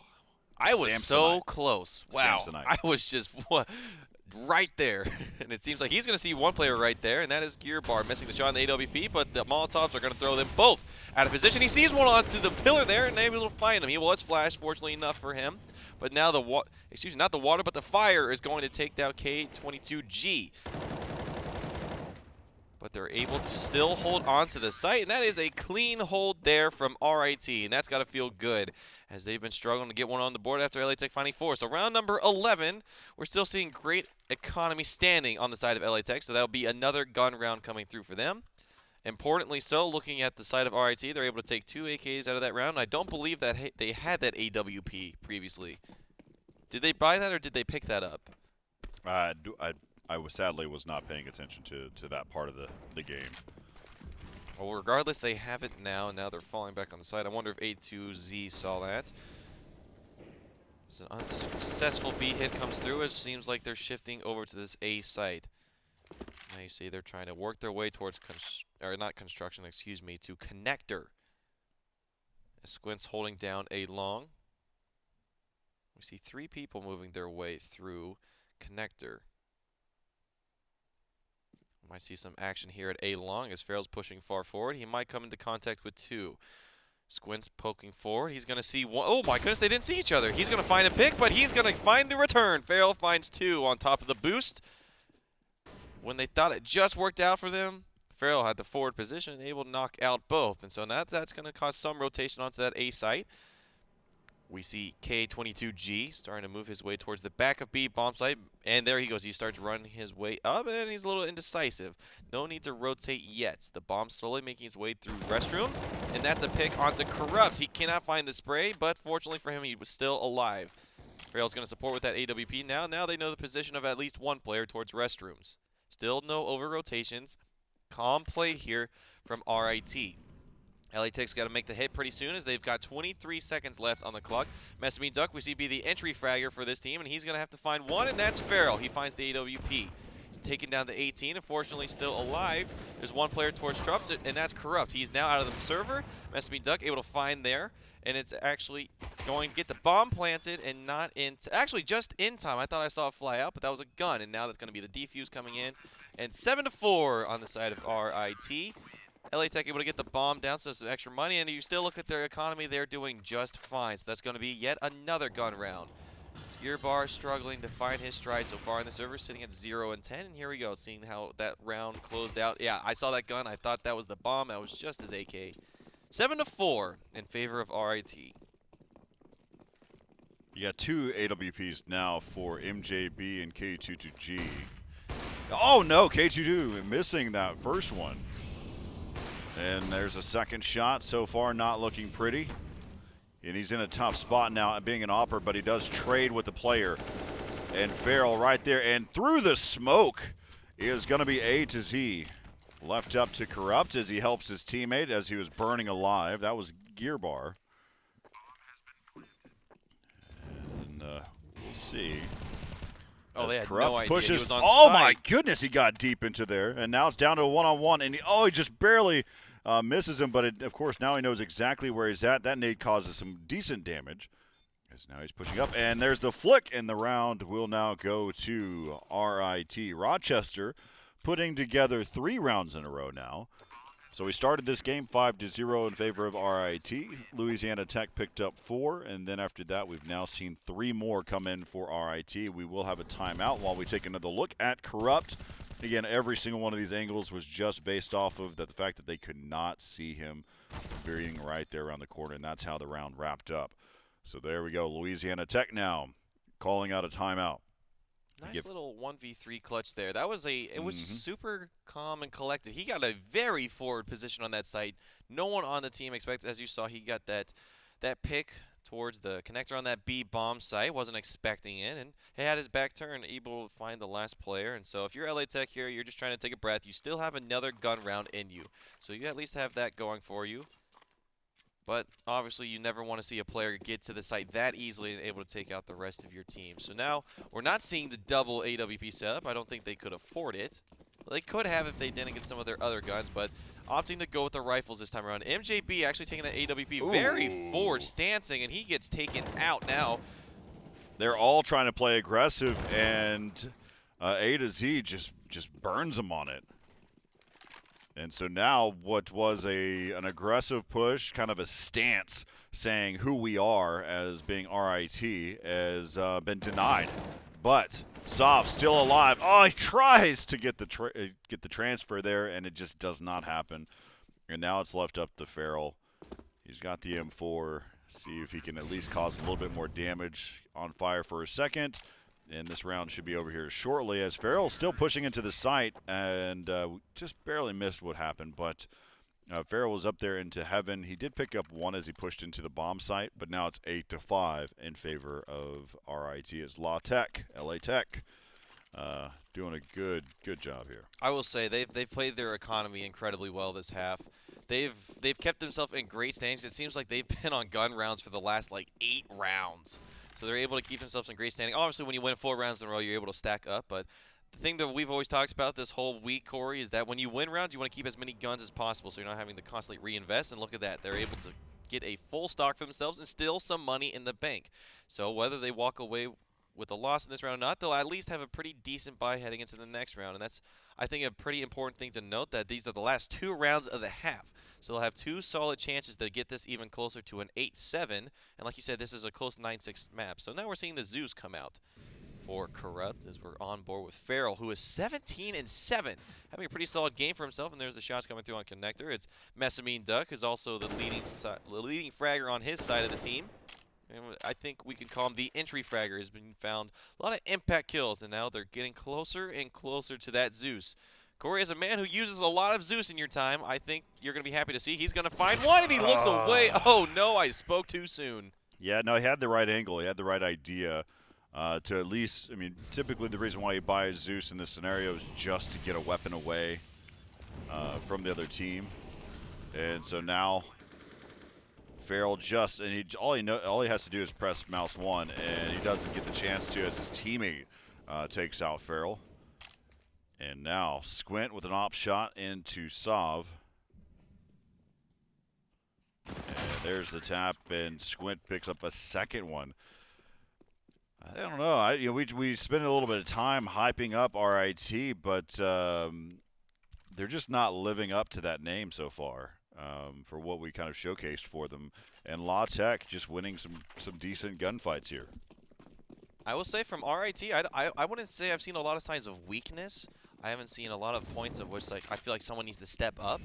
I was so close. Wow. Samsonite. I was just right there. And it seems like he's going to see one player right there, and that is Gearbar missing the shot on the AWP, but the Molotovs are going to throw them both out of position. He sees one onto the pillar there and able to find him. He was flashed, fortunately enough for him. But now not the water, but the fire is going to take down K22G. But they're able to still hold on to the site, and that is a clean hold there from RIT, and that's got to feel good as they've been struggling to get one on the board after LA Tech finding 4. So round number 11, we're still seeing great economy standing on the side of LA Tech, so that'll be another gun round coming through for them. Importantly so, looking at the side of RIT, they're able to take 2 AKs out of that round. I don't believe that they had that AWP previously. Did they buy that or did they pick that up? I sadly was not paying attention to that part of the game. Well, regardless, they have it now. Now they're falling back on the side. I wonder if A2Z saw that. As an unsuccessful B hit comes through, it seems like they're shifting over to this A site. Now you see they're trying to work their way towards, to connector. As Squint's holding down A long. We see 3 people moving their way through connector. Might see some action here at A long as Farrell's pushing far forward. He might come into contact with 2. Squint's poking forward. He's going to see 1. Oh my goodness, they didn't see each other. He's going to find a pick, but he's going to find the return. Farrell finds 2 on top of the boost. When they thought it just worked out for them, Farrell had the forward position and able to knock out both. And so now that's going to cause some rotation onto that A site. We see K22G starting to move his way towards the back of B bomb site, and there he goes. He starts running his way up, and he's a little indecisive. No need to rotate yet. The bomb's slowly making his way through restrooms, and that's a pick onto Corrupt. He cannot find the spray, but fortunately for him, he was still alive. Farrell's going to support with that AWP now. Now they know the position of at least one player towards restrooms. Still no over-rotations. Calm play here from RIT. LA Tech's got to make the hit pretty soon as they've got 23 seconds left on the clock. Messamiduk we see be the entry fragger for this team, and he's going to have to find one, and that's Farrell. He finds the AWP. He's taking down the 18, unfortunately still alive. There's one player towards Trups, and that's Corrupt. He's now out of the server. Messamy Duck able to find there, and it's actually going to get the bomb planted and not in, actually just in time. I thought I saw it fly out, but that was a gun, and now that's going to be the defuse coming in. And 7-4 on the side of RIT. LA Tech able to get the bomb down, so some extra money, and you still look at their economy, they're doing just fine. So that's going to be yet another gun round. Skierbar struggling to find his stride so far in the server, sitting at 0 and 10. And here we go, seeing how that round closed out. Yeah, I saw that gun. I thought that was the bomb. That was just his AK. 7-4 in favor of RIT. You got 2 AWPs now for MJB and K22G. Oh no, K22 missing that first one. And there's a second shot. So far, not looking pretty. And he's in a tough spot now, being an opper, but he does trade with the player. And Farrell right there, and through the smoke is going to be A to Z. Left up to Corrupt as he helps his teammate as he was burning alive. That was Gearbar. And we'll see. Oh, as they had Corrupt no idea pushes. he was on Oh site. my goodness, he got deep into there. And now it's down to a one-on-one, and he just barely misses him, but of course now he knows exactly where he's at. That nade causes some decent damage. As now he's pushing up, and there's the flick, and the round will now go to RIT. Rochester putting together 3 rounds in a row now. So we started this game 5-0 in favor of RIT. Louisiana Tech picked up 4, and then after that we've now seen 3 more come in for RIT. We will have a timeout while we take another look at Corrupt. Again, every single one of these angles was just based off of the fact that they could not see him being right there around the corner, and that's how the round wrapped up. So there we go. Louisiana Tech now calling out a timeout. Nice little 1v3 clutch there. That was it was super calm and collected. He got a very forward position on that site. No one on the team expected, as you saw, he got that pick towards the connector on that B bomb site. Wasn't expecting it, and he had his back turn, able to find the last player. And so if you're LA Tech here, you're just trying to take a breath. You still have another gun round in you, so you at least have that going for you. But obviously you never want to see a player get to the site that easily and able to take out the rest of your team. So now we're not seeing the double AWP setup. I don't think they could afford it. Well, they could have if they didn't get some of their other guns, but opting to go with the rifles this time around. MJB actually taking that AWP very forward stancing, and he gets taken out now. They're all trying to play aggressive, and A to Z just burns them on it. And so now what was an aggressive push, kind of a stance saying who we are as being RIT, has been denied. But Sov still alive. Oh, he tries to get the transfer there, and it just does not happen. And now it's left up to Farrell. He's got the M4. See if he can at least cause a little bit more damage. On fire for a second. And this round should be over here shortly as Farrell's still pushing into the site, and just barely missed what happened. But Farrell was up there into heaven. He did pick up 1 as he pushed into the bomb site, but now it's 8-5 in favor of RIT as LA Tech doing a good job here. I will say they've played their economy incredibly well this half. They've kept themselves in great standings. It seems like they've been on gun rounds for the last like 8 rounds. So they're able to keep themselves in great standing. Obviously, when you win 4 rounds in a row, you're able to stack up. But the thing that we've always talked about this whole week, Corey, is that when you win rounds, you want to keep as many guns as possible so you're not having to constantly reinvest. And look at that. They're able to get a full stock for themselves and still some money in the bank. So whether they walk away with a loss in this round or not, they'll at least have a pretty decent buy heading into the next round. And that's, I think, a pretty important thing to note, that these are the last 2 rounds of the half. So they'll have 2 solid chances to get this even closer to an 8-7. And like you said, this is a close 9-6 map. So now we're seeing the Zeus come out for Corrupt as we're on board with Farrell, who is 17-7. Having a pretty solid game for himself. And there's the shots coming through on connector. It's Messamy Duck, who's also the leading fragger on his side of the team. And I think we could call him the entry fragger. Has been found a lot of impact kills, and now they're getting closer and closer to that Zeus. Corey, as a man who uses a lot of Zeus in your time, I think you're going to be happy to see he's going to find one, and he looks away. Oh, no, I spoke too soon. Yeah, no, he had the right angle. He had the right idea to at least, I mean, typically the reason why you buy Zeus in this scenario is just to get a weapon away from the other team. And so now Farrell all he has to do is press mouse 1, and he doesn't get the chance to as his teammate takes out Farrell. And now Squint with an op shot into Sav. And there's the tap, and Squint picks up a second one. I don't know. We spent a little bit of time hyping up RIT, but they're just not living up to that name so far for what we kind of showcased for them. And La Tech just winning some decent gunfights here. I will say from RIT, I wouldn't say I've seen a lot of signs of weakness. I haven't seen a lot of points of which, like, I feel like someone needs to step up.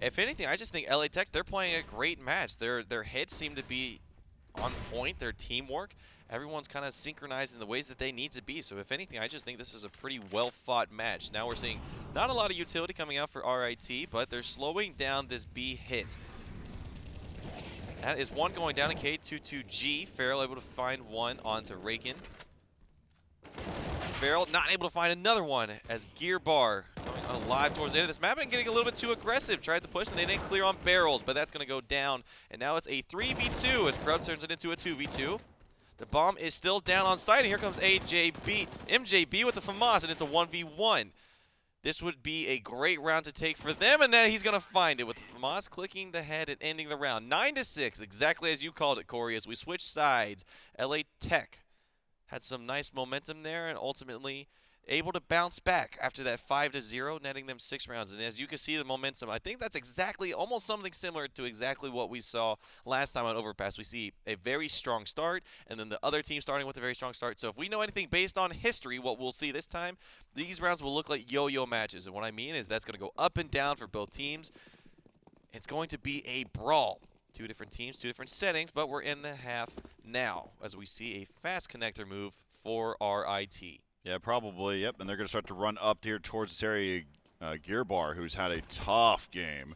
If anything, I just think LA Tech, they're playing a great match. Their heads seem to be on point, their teamwork. Everyone's kind of synchronized in the ways that they need to be. So if anything, I just think this is a pretty well-fought match. Now we're seeing not a lot of utility coming out for RIT, but they're slowing down this B hit. That is one going down in K22G. Farrell able to find one onto Raken. Farrell not able to find another one as Gear Bar coming alive towards the end of this map and getting a little bit too aggressive. Tried to push and they didn't clear on barrels, but that's going to go down. And now it's a 3v2 as Crowd turns it into a 2v2. The bomb is still down on site, and here comes MJB with the FAMAS, and it's a 1v1. This would be a great round to take for them, and then he's going to find it with FAMAS clicking the head and ending the round. 9-6, exactly as you called it, Corey, as we switch sides. LA Tech had some nice momentum there and ultimately able to bounce back after that 5-0, netting them 6 rounds. And as you can see the momentum, I think that's exactly almost something similar to exactly what we saw last time on Overpass. We see a very strong start and then the other team starting with a very strong start. So if we know anything based on history, what we'll see this time, these rounds will look like yo-yo matches. And what I mean is that's going to go up and down for both teams. It's going to be a brawl. 2 different teams, 2 different settings, but we're in the half now as we see a fast connector move for RIT. Yeah, probably. Yep, and they're going to start to run up here towards this area. Gear Bar, who's had a tough game,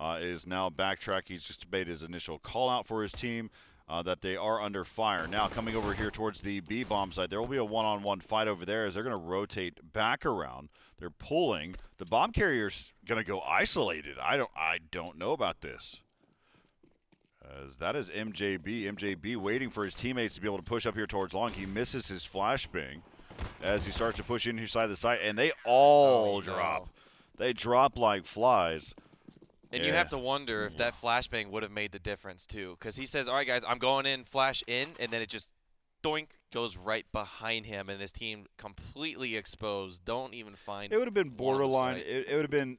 is now backtracking. He's just made his initial call out for his team that they are under fire. Now coming over here towards the B bomb site, there will be a one-on-one fight over there as they're going to rotate back around. They're pulling. The bomb carrier's going to go isolated. I don't know about this. As that is MJB. MJB waiting for his teammates to be able to push up here towards long. He misses his flashbang as he starts to push in inside the site, and they all drop. They drop like flies. And you have to wonder if that flashbang would have made the difference too, because he says, all right, guys, I'm going in, flash in, and then it just doink goes right behind him, and his team completely exposed. Don't even find it. Would have been borderline. It would have been.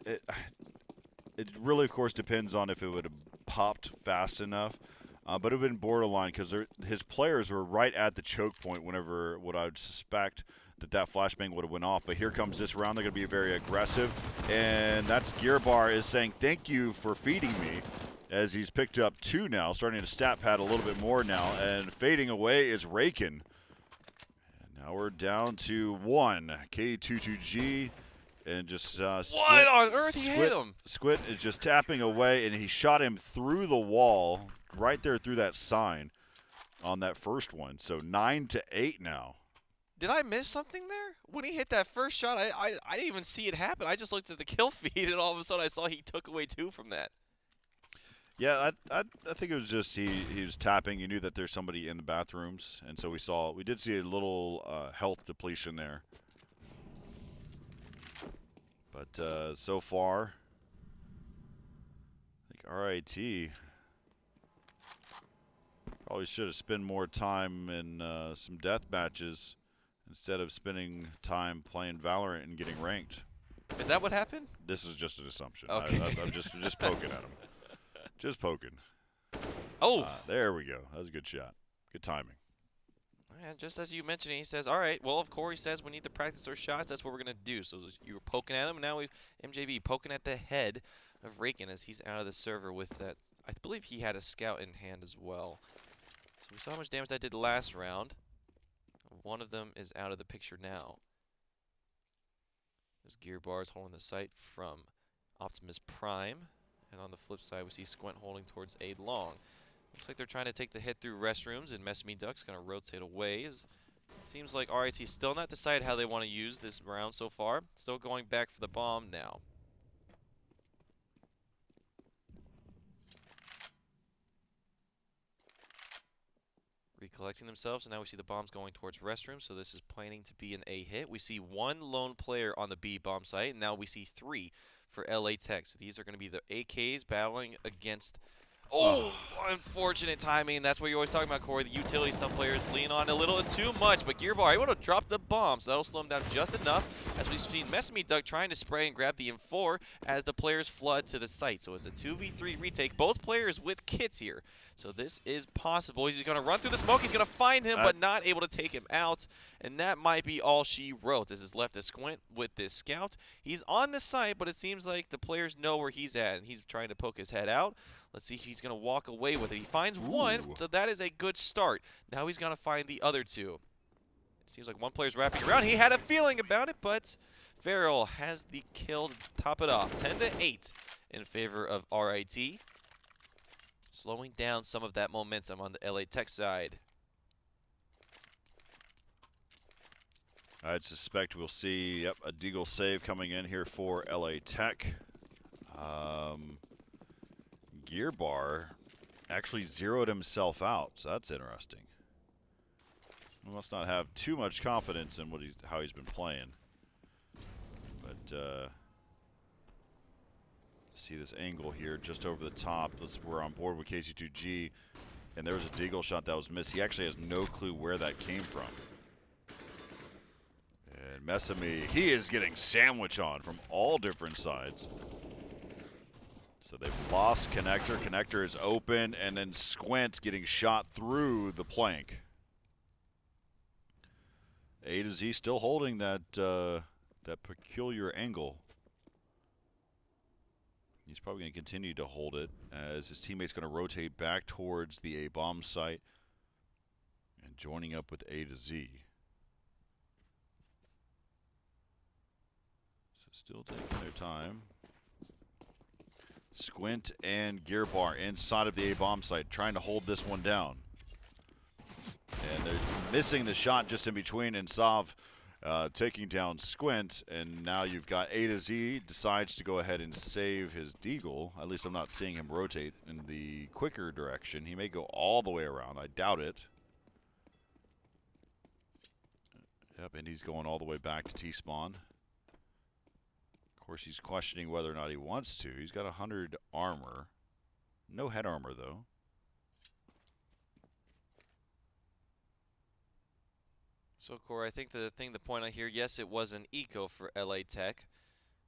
It really, of course, depends on if it would have popped fast enough. But it would have been borderline because his players were right at the choke point whenever what I would suspect that flashbang would have went off. But here comes this round. They're going to be very aggressive. And that's Gear Bar is saying, thank you for feeding me, as he's picked up 2 now, starting to stat pad a little bit more now. And fading away is Raken. And now we're down to 1. K22G. And just what on earth he hit him? Squid is just tapping away, and he shot him through the wall, right there through that sign on that first one. So 9-8 now. Did I miss something there? When he hit that first shot, I didn't even see it happen. I just looked at the kill feed, and all of a sudden I saw he took away 2 from that. Yeah, I think it was just he was tapping. He knew that there's somebody in the bathrooms, and so we did see a little health depletion there. But so far, I think RIT probably should have spent more time in some death matches instead of spending time playing Valorant and getting ranked. Is that what happened? This is just an assumption. Okay. I'm just poking at him. Just poking. Oh. There we go. That was a good shot. Good timing. And just as you mentioned, he says, all right, well, if Corey says we need to practice our shots, that's what we're going to do. So you were poking at him, and now MJB poking at the head of Raken as he's out of the server with that. I believe he had a scout in hand as well. So we saw how much damage that did last round. One of them is out of the picture now. This Gear Bar is holding the site from Optimus Prime. And on the flip side, we see Squint holding towards A long. Looks like they're trying to take the hit through restrooms, and Mess Me Duck's going to rotate away. It seems like RIT still not decided how they want to use this round so far. Still going back for the bomb now. Recollecting themselves, and now we see the bombs going towards restrooms, so this is planning to be an A hit. We see one lone player on the B bomb site, and now we see 3 for LA Tech. So these are going to be the AKs battling against. Oh, unfortunate timing. That's what you're always talking about, Corey. The utility some players lean on a little too much, but Gearbar able to drop the bomb, so that'll slow him down just enough. As we've seen Mesame Duck trying to spray and grab the M4 as the players flood to the site. So it's a 2v3 retake. Both players with kits here. So this is possible. He's going to run through the smoke. He's going to find him, but not able to take him out. And that might be all she wrote. This is left to Squint with this scout. He's on the site, but it seems like the players know where he's at, and he's trying to poke his head out. Let's see if he's going to walk away with it. He finds one, so that is a good start. Now he's going to find the other 2. It seems like one player's wrapping around. He had a feeling about it, but Farrell has the kill to top it off. 10-8 in favor of RIT. Slowing down some of that momentum on the LA Tech side. I'd suspect we'll see, a Deagle save coming in here for LA Tech. Gearbar actually zeroed himself out, so that's interesting. He must not have too much confidence in how he's been playing. But see this angle here just over the top. We're on board with KC2G, and there was a Deagle shot that was missed. He actually has no clue where that came from. And Mesame, he is getting sandwich on from all different sides. So they've lost Connector. Connector is open, and then Squint getting shot through the plank. A to Z still holding that that peculiar angle. He's probably going to continue to hold it as his teammate's going to rotate back towards the A bomb site and joining up with A to Z. So still taking their time. Squint and Gearbar inside of the A bomb site, trying to hold this one down. And they're missing the shot just in between, and Sav taking down Squint. And now you've got A to Z decides to go ahead and save his Deagle. At least I'm not seeing him rotate in the quicker direction. He may go all the way around. I doubt it. Yep, and he's going all the way back to T-spawn. Of course, he's questioning whether or not he wants to. He's got 100 armor. No head armor, though. So, Corey, I think the thing to point out here, yes, it was an eco for LA Tech.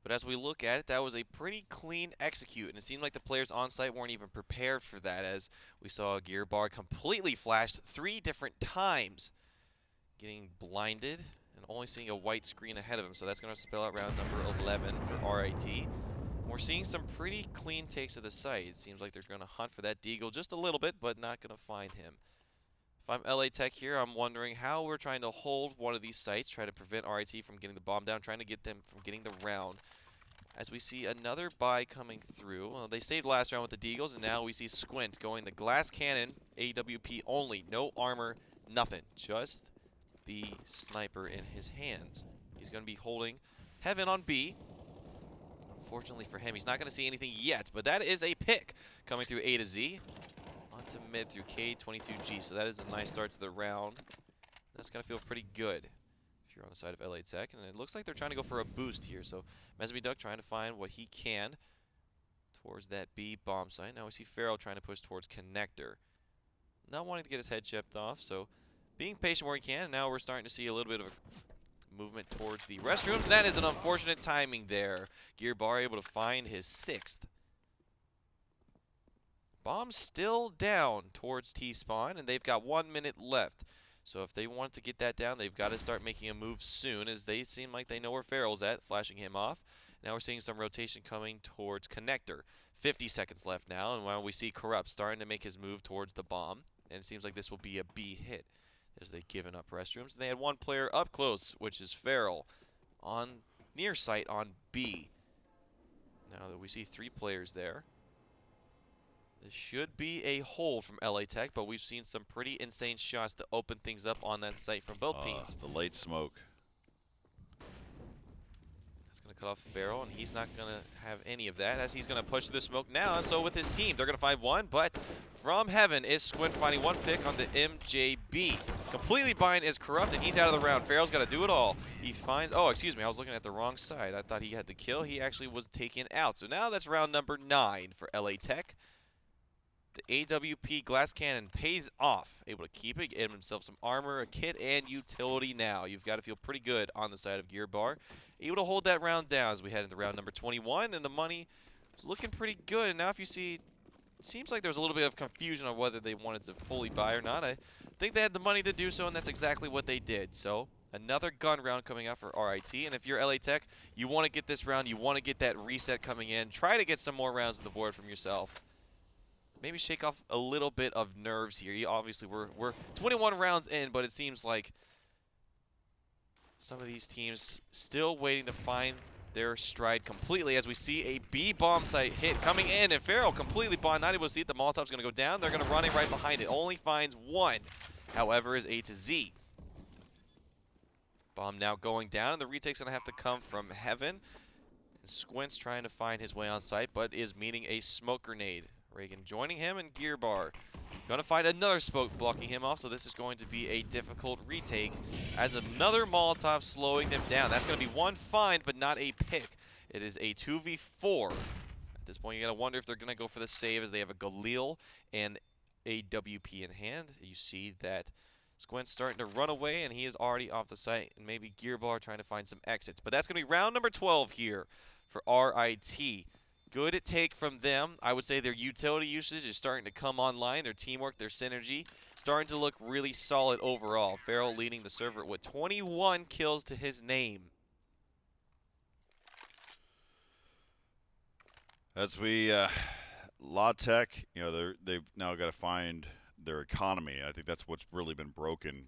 But as we look at it, that was a pretty clean execute. And it seemed like the players on site weren't even prepared for that, as we saw Gearbar completely flashed 3 different times, getting blinded and only seeing a white screen ahead of him. So that's going to spell out round number 11 for RIT. We're seeing some pretty clean takes of the site. It seems like they're going to hunt for that Deagle just a little bit, but not going to find him. If I'm LA Tech here, I'm wondering how we're trying to hold one of these sites, try to prevent RIT from getting the bomb down, trying to get them from getting the round. As we see another buy coming through. Well, they stayed last round with the Deagles, and now we see Squint going the glass cannon, AWP only, no armor, nothing, just the sniper in his hands. He's going to be holding Heaven on B. Unfortunately for him, he's not going to see anything yet, but that is a pick coming through A to Z. Onto mid through K22G, so that is a nice start to the round. That's going to feel pretty good if you're on the side of LA Tech, and it looks like they're trying to go for a boost here, so Mesame Duck trying to find what he can towards that B bomb site. Now we see Farrell trying to push towards Connector. Not wanting to get his head chipped off, so being patient where he can, and now we're starting to see a little bit of a movement towards the restrooms. That is an unfortunate timing there. Gearbar able to find his 6th. Bomb still down towards T-spawn, and they've got 1 minute left. So if they want to get that down, they've got to start making a move soon, as they seem like they know where Farrell's at, flashing him off. Now we're seeing some rotation coming towards Connector. 50 seconds left now, and while we see Corrupt starting to make his move towards the bomb, and it seems like this will be a B hit, as they've given up restrooms. And they had one player up close, which is Farrell, on near site on B. Now that we see 3 players there. This should be a hold from LA Tech, but we've seen some pretty insane shots to open things up on that site from both teams. The late smoke. That's going to cut off Farrell, and he's not going to have any of that, as he's going to push through the smoke now. And so with his team, they're going to find one, but from heaven is Squint finding one pick on the MJB. Completely bind is corrupt, and he's out of the round. Farrell's got to do it all. He finds, oh, excuse me, I was looking at the wrong side. I thought he had the kill. He actually was taken out. So now that's round number 9 for LA Tech. The AWP glass cannon pays off. Able to keep it, get himself some armor, a kit, and utility now. You've got to feel pretty good on the side of Gear Bar. Able to hold that round down as we head into round number 21, and the money was looking pretty good. And now if you see, it seems like there was a little bit of confusion on whether they wanted to fully buy or not. I think they had the money to do so, and that's exactly what they did. So another gun round coming out for RIT, and if you're LA Tech, you want to get this round, you want to get that reset coming in. Try to get some more rounds on the board from yourself. Maybe shake off a little bit of nerves here. Obviously, we're 21 rounds in, but it seems like some of these teams still waiting to find their stride completely as we see a B bomb site hit coming in, and Farrell completely blind, not able to see it. The Molotov's going to go down. They're going to run it right behind it. Only finds one. However, is A to Z. Bomb now going down, and the retake's going to have to come from heaven. And Squint's trying to find his way on site, but is meeting a smoke grenade. Reagan joining him, and Gear Bar going to find another smoke blocking him off, so this is going to be a difficult retake as another Molotov slowing them down. That's going to be one find, but not a pick. It is a 2v4. At this point, you got to wonder if they're going to go for the save as they have a Galil and a WP in hand. You see that Squint's starting to run away, and he is already off the site, and maybe Gear Bar trying to find some exits. But that's going to be round number 12 here for RIT. Good take from them. I would say their utility usage is starting to come online. Their teamwork, their synergy, starting to look really solid overall. Farrell leading the server with 21 kills to his name. As we, La Tech, you know, they've now got to find their economy. I think that's what's really been broken.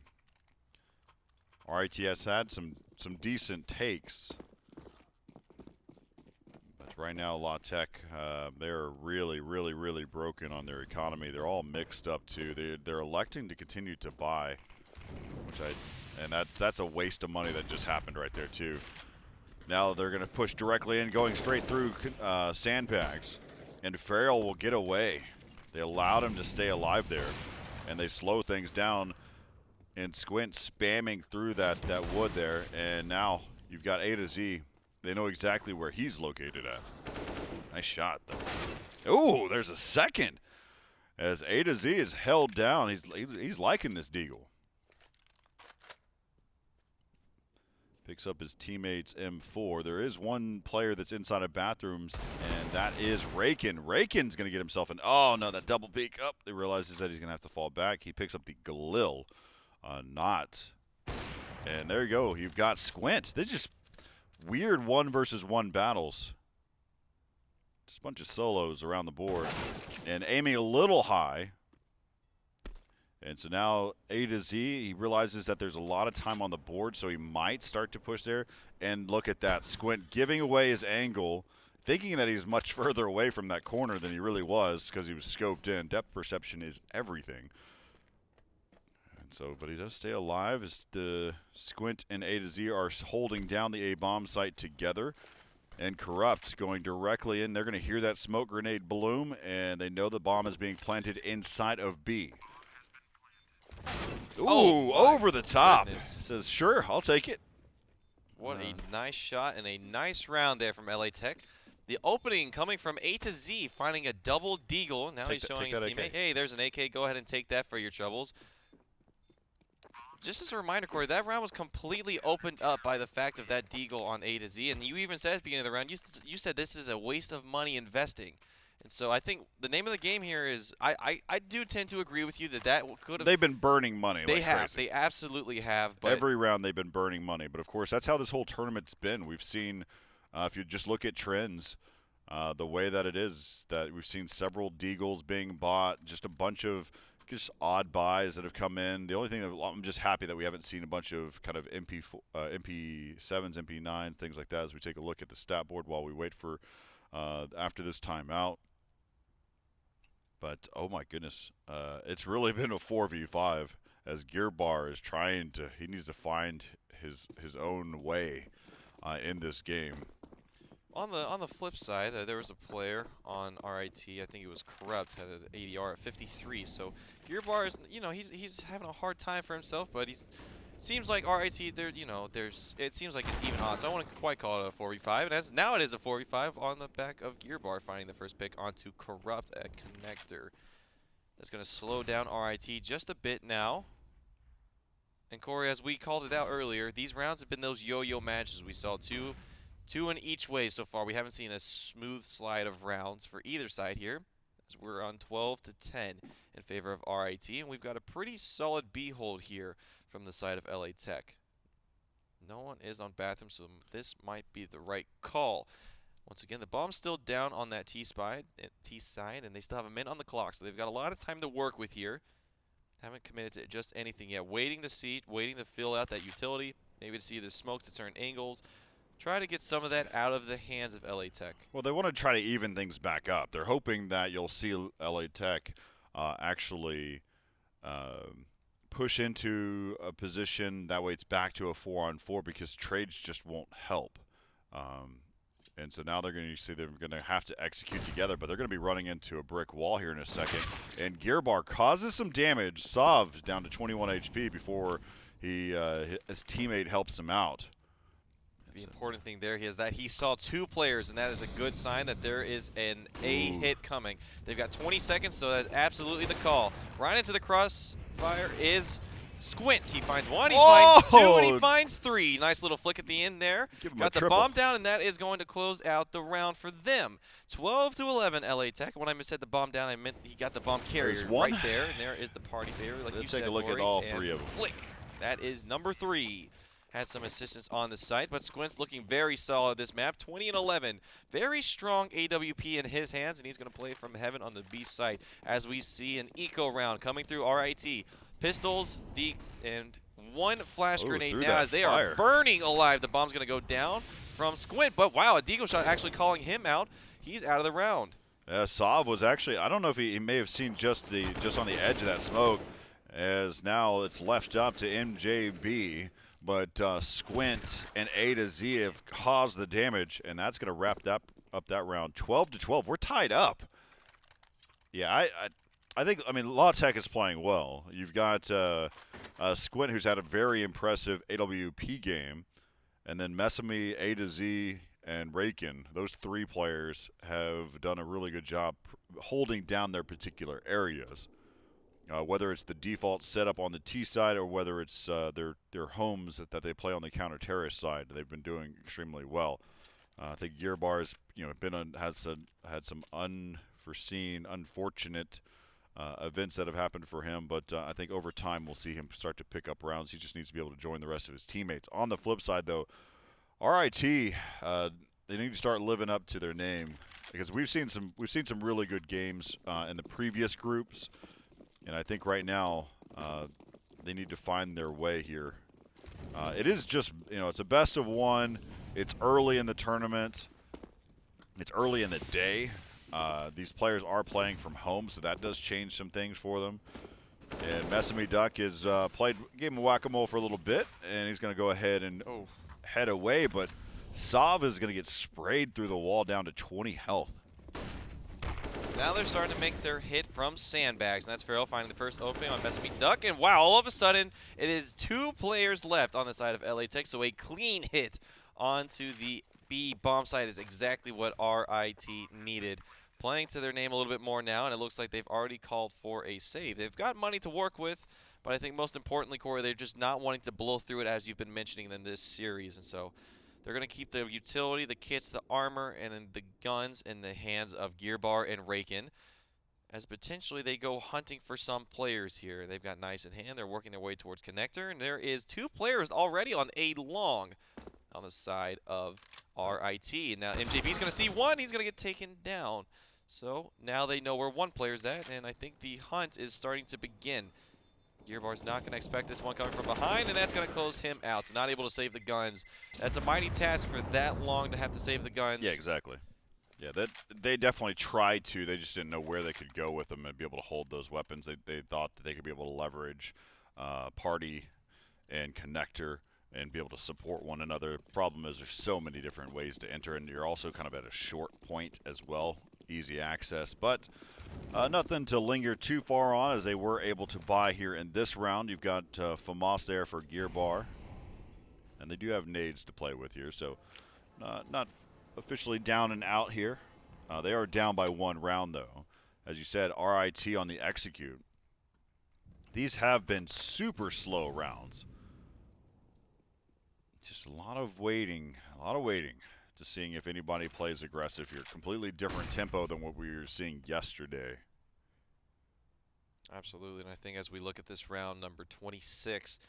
RITS had some decent takes. Right now, La Tech, they're really, really, really broken on their economy. They're all mixed up too. They're electing to continue to buy, and that's a waste of money that just happened right there too. Now they're going to push directly in, going straight through sandbags, and Farrell will get away. They allowed him to stay alive there, and they slow things down. And Squint spamming through that wood there, and now you've got A to Z. They know exactly where he's located at. Nice shot, though. Ooh, there's a second. As A to Z is held down, he's liking this deagle. Picks up his teammate's M4. There is one player that's inside of bathrooms, and that is Rakin. Rakin's going to get himself an... Oh, no, that double peek up. He realizes that he's going to have to fall back. He picks up the Galil. Not. And there you go. You've got Squint. They just... Weird 1-versus-1 battles. Just a bunch of solos around the board. And aiming a little high. And so now A to Z, he realizes that there's a lot of time on the board, so he might start to push there. And look at that. Squint giving away his angle, thinking that he's much further away from that corner than he really was because he was scoped in. Depth perception is everything. So, but he does stay alive as the Squint and A to Z are holding down the A bomb site together. And Corrupt going directly in. They're going to hear that smoke grenade bloom, and they know the bomb is being planted inside of B. Ooh, over the top. Goodness. Says, sure, I'll take it. What a nice shot and a nice round there from LA Tech. The opening coming from A to Z, finding a double deagle. Now he's showing his teammate, hey, there's an AK. Go ahead and take that for your troubles. Just as a reminder, Corey, that round was completely opened up by the fact of that deagle on A to Z, and you even said at the beginning of the round, you said this is a waste of money investing. And so I think the name of the game here is, I do tend to agree with you that could have... They've been burning money They like have. crazy. They absolutely have. But every round they've been burning money. But, of course, that's how this whole tournament's been. We've seen, if you just look at trends, the way that it is, that we've seen several deagles being bought, just a bunch of just odd buys that have come in. The only thing that I'm just happy that we haven't seen a bunch of kind of MP7s, MP9, things like that as we take a look at the stat board while we wait for after this timeout. But, oh my goodness, it's really been a 4v5 as Gear Bar is trying to, he needs to find his own way in this game. on the flip side, there was a player on RIT. I think it was Corrupt, had an ADR at 53. So Gearbar is, he's having a hard time for himself, but he's seems like RIT there, it seems like it's even odds. So I wouldn't quite call it a 4v5, and now it is a 4v5 on the back of Gearbar finding the first pick onto Corrupt at Connector. That's going to slow down RIT just a bit now. And Corey, as we called it out earlier, these rounds have been those yo-yo matches. We saw two in each way so far. We haven't seen a smooth slide of rounds for either side here, as we're on 12-10 in favor of RIT, and we've got a pretty solid B hold here from the side of LA Tech. No one is on bathroom, so this might be the right call. Once again, the bomb's still down on that T side, and they still have a minute on the clock, so they've got a lot of time to work with here. Haven't committed to just anything yet. Waiting to see, waiting to fill out that utility, maybe to see the smokes at certain angles. Try to get some of that out of the hands of LA Tech. Well, they want to try to even things back up. They're hoping that you'll see LA Tech actually push into a position. That way it's back to a 4-on-4 because trades just won't help. And so now they're going to see they're going to have to execute together, but they're going to be running into a brick wall here in a second. And Gearbar causes some damage. Sav down to 21 HP before his teammate helps him out. The important thing there is that he saw two players, and that is a good sign that there is an A hit coming. They've got 20 seconds, so that's absolutely the call. Right into the crossfire is Squints. He finds one, he finds two, and he finds three. Nice little flick at the end there. Got the bomb down, and that is going to close out the round for them. 12-11 LA Tech. When I said the bomb down, I meant he got the bomb carrier right there, and there is the party favor, like you said, take a look Corey, at all three of them. Flick. That is number 3. Had some assistance on the site, but Squints looking very solid this map. 20-11. Very strong AWP in his hands, and he's going to play from heaven on the B site as we see an eco round coming through RIT. Pistols, D, and one flash grenade now as they are burning alive. The bomb's going to go down from Squint, but wow, a deagle shot actually calling him out. He's out of the round. Sav was actually, I don't know if he may have seen just on the edge of that smoke, as now it's left up to MJB. But Squint and A to Z have caused the damage, and that's going to wrap up that round. 12-12. We're tied up. Yeah, I think, La Tech is playing well. You've got Squint, who's had a very impressive AWP game, and then Mesame, A to Z, and Rakin. Those three players have done a really good job holding down their particular areas. Whether it's the default setup on the T side or whether it's their homes that they play on the counter-terrorist side, they've been doing extremely well. I think Gearbar's had some unforeseen, unfortunate events that have happened for him, but I think over time we'll see him start to pick up rounds. He just needs to be able to join the rest of his teammates. On the flip side, though, RIT they need to start living up to their name because we've seen some really good games in the previous groups. And I think right now they need to find their way here. It is just, it's a best of one. It's early in the tournament. It's early in the day. These players are playing from home, so that does change some things for them. And Mesame Duck is gave him a whack-a-mole for a little bit, and he's going to go ahead and head away. But Sav is going to get sprayed through the wall down to 20 health. Now they're starting to make their hit from sandbags, and that's Farrell finding the first opening on Mesame Duck. And wow, all of a sudden, it is 2 players left on the side of LA Tech, so a clean hit onto the B bomb site is exactly what RIT needed. Playing to their name a little bit more now, and it looks like they've already called for a save. They've got money to work with, but I think most importantly, Corey, they're just not wanting to blow through it as you've been mentioning in this series, and so they're going to keep the utility, the kits, the armor, and the guns in the hands of Gearbar and Rakin, as potentially they go hunting for some players here. They've got Nice in hand. They're working their way towards Connector, and there is 2 players already on A long on the side of RIT. And now MJB's going to see one. He's going to get taken down. So now they know where one player's at, and I think the hunt is starting to begin. Gearbar's not going to expect this one coming from behind, and that's going to close him out. So not able to save the guns. That's a mighty task for that long to have to save the guns. Yeah, exactly. Yeah, they definitely tried to. They just didn't know where they could go with them and be able to hold those weapons. They thought that they could be able to leverage Party and Connector and be able to support one another. Problem is there's so many different ways to enter, and you're also kind of at a short point as well. Easy access, but nothing to linger too far on as they were able to buy here in this round. You've got FAMAS there for Gear Bar, and they do have nades to play with here, so not officially down and out here. They are down by 1 round, though. As you said, RIT on the execute. These have been super slow rounds. Just a lot of waiting to seeing if anybody plays aggressive here. Completely different tempo than what we were seeing yesterday. Absolutely, and I think as we look at this round number 26,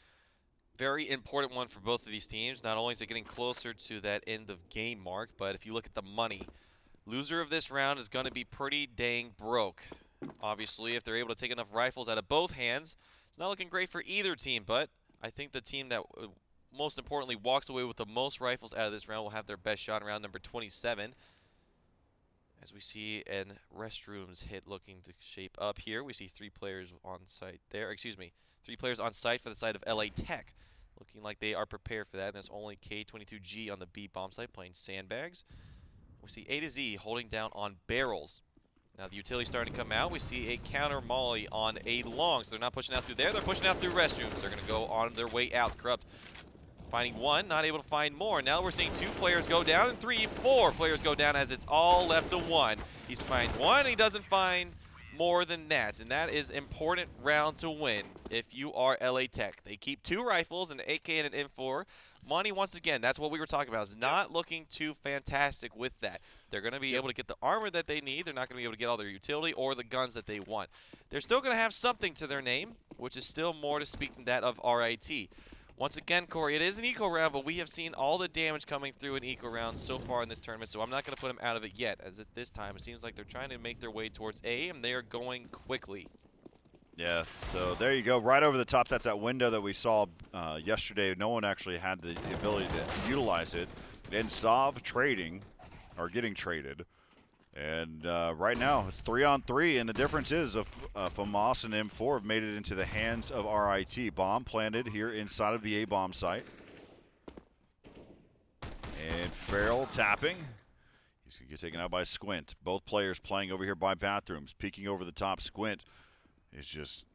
very important one for both of these teams. Not only is it getting closer to that end of game mark, but if you look at the money, loser of this round is going to be pretty dang broke. Obviously, if they're able to take enough rifles out of both hands, it's not looking great for either team, but I think the team that most importantly walks away with the most rifles out of this round will have their best shot in round number 27. As we see an restrooms hit looking to shape up here, we see 3 players on site there. Excuse me, 3 players on site for the side of LA Tech. Looking like they are prepared for that, and there's only K22G on the B bomb site playing sandbags. We see A to Z holding down on barrels. Now the utility's starting to come out. We see a counter molly on a long, so they're not pushing out through there. They're pushing out through restrooms. They're going to go on their way out. Corrupt finding 1, not able to find more. Now we're seeing 2 players go down and 3, 4 players go down as it's all left to 1. He's finds 1, and he doesn't find more than that, and that is important round to win if you are LA Tech. They keep 2 rifles, an AK and an M4. Money, once again, that's what we were talking about, is not looking too fantastic with that. They're going to be able to get the armor that they need. They're not going to be able to get all their utility or the guns that they want. They're still going to have something to their name, which is still more to speak than that of RIT. Once again, Corey, it is an eco round, but we have seen all the damage coming through in eco rounds so far in this tournament, so I'm not going to put them out of it yet, as at this time it seems like they're trying to make their way towards A, and they are going quickly. Yeah, so there you go, right over the top. That's that window that we saw yesterday. No one actually had the ability to utilize it. And Sov trading, or getting traded. And right now, it's 3-on-3, and the difference is FAMAS and M4 have made it into the hands of RIT. Bomb planted here inside of the A-bomb site. And Farrell tapping. He's going to get taken out by Squint. Both players playing over here by bathrooms. Peeking over the top, Squint is just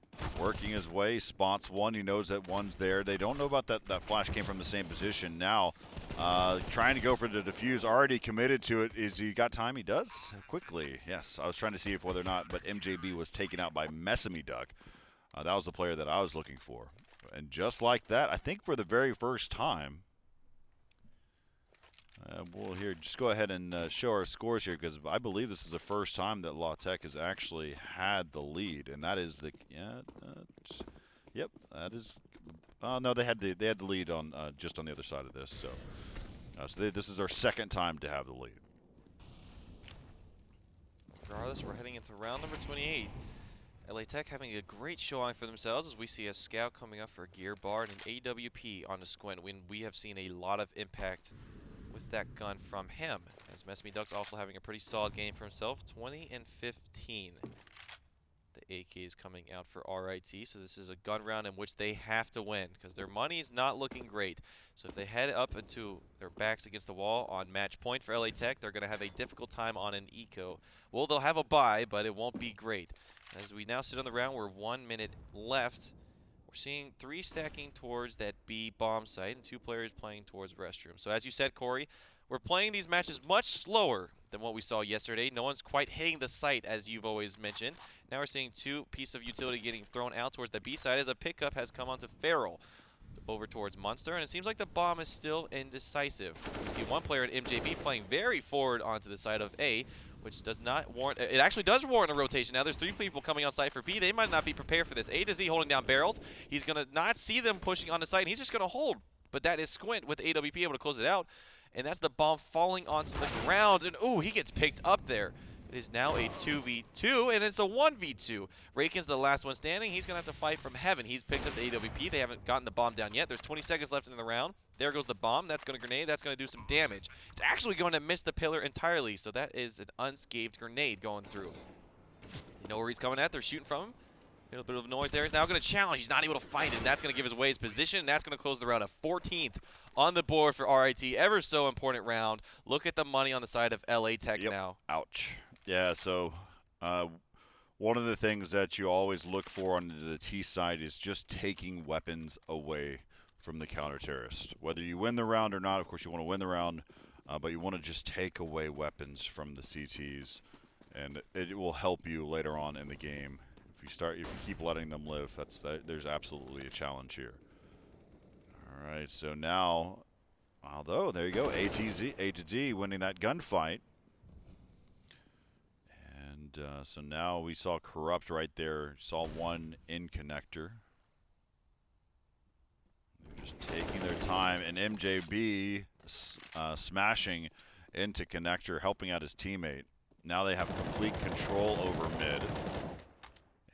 working his way. Spots 1. He knows that 1's there. They don't know about that. That flash came from the same position. Now, trying to go for the defuse. Already committed to it. Is he got time? He does. Quickly. Yes. I was trying to see if whether or not, but MJB was taken out by Messamy Duck. That was the player that I was looking for. And just like that, I think for the very first time, we'll here just go ahead and show our scores here, because I believe this is the first time that La Tech has actually had the lead, and that is the yep, that is no, they had the lead on just on the other side of this, so this is our second time to have the lead. Regardless, we're heading into round number 28. LA Tech having a great showing for themselves as we see a scout coming up for Gear Bar and an AWP on the Squint, when we have seen a lot of impact with that gun from him. As Messamy Duck's also having a pretty solid game for himself, 20 and 15. The AK is coming out for RIT, so this is a gun round in which they have to win because their money is not looking great. So if they head up into their backs against the wall on match point for LA Tech, they're going to have a difficult time on an eco. Well, they'll have a buy, but it won't be great. As we now sit on the round, we're 1 minute left. We're seeing 3 stacking towards that B bomb site and 2 players playing towards restroom. So as you said, Corey, we're playing these matches much slower than what we saw yesterday. No one's quite hitting the site, as you've always mentioned. Now we're seeing 2 pieces of utility getting thrown out towards the B side as a pickup has come onto Farrell over towards Munster, and it seems like the bomb is still indecisive. We see 1 player at MJB playing very forward onto the side of A, which does not warrant, it actually does warrant a rotation. Now there's 3 people coming on site for B. They might not be prepared for this. A to Z holding down barrels. He's going to not see them pushing on the site, and he's just going to hold. But that is Squint with AWP able to close it out. And that's the bomb falling onto the ground. And ooh, he gets picked up there. It is now a 2v2, and it's a 1v2. Rakin's the last one standing. He's going to have to fight from heaven. He's picked up the AWP. They haven't gotten the bomb down yet. There's 20 seconds left in the round. There goes the bomb. That's going to grenade. That's going to do some damage. It's actually going to miss the pillar entirely, so that is an unscathed grenade going through. You know where he's coming at. They're shooting from him. A little bit of noise there. He's now going to challenge. He's not able to fight it. That's going to give his away his position, and that's going to close the round at 14th on the board for RIT. Ever so important round. Look at the money on the side of LA Tech Yep. now. Ouch. Yeah, so one of the things that you always look for on the T side is just taking weapons away from the counter-terrorist. Whether you win the round or not, of course you want to win the round, but you want to just take away weapons from the CTs, and it will help you later on in the game. If you keep letting them live, there's absolutely a challenge here. All right, so now, although there you go, A to Z winning that gunfight, and so now we saw Corrupt right there, saw one in connector. They're just taking their time, and MJB smashing into connector, helping out his teammate. Now they have complete control over mid.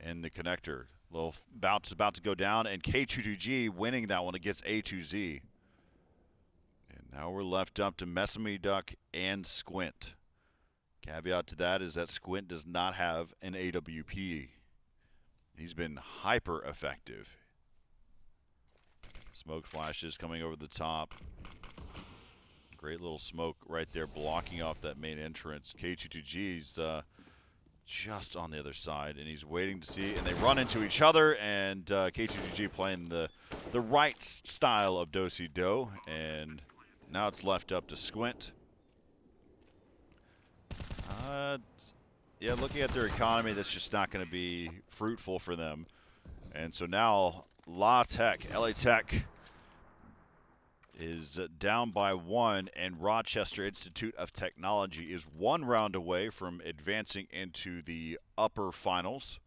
In the connector. Little bounce about to go down, and K22G winning that one against A2Z. And now we're left up to Mesame Duck and Squint. Caveat to that is that Squint does not have an AWP. He's been hyper effective. Smoke flashes coming over the top. Great little smoke right there blocking off that main entrance. K22G's just on the other side, and he's waiting to see, and they run into each other, and K2GG playing the right style of do-si-do, and now it's left up to Squint. Yeah, looking at their economy, that's just not going to be fruitful for them, and so now LA Tech is down by 1, and Rochester Institute of Technology is 1 round away from advancing into the upper finals.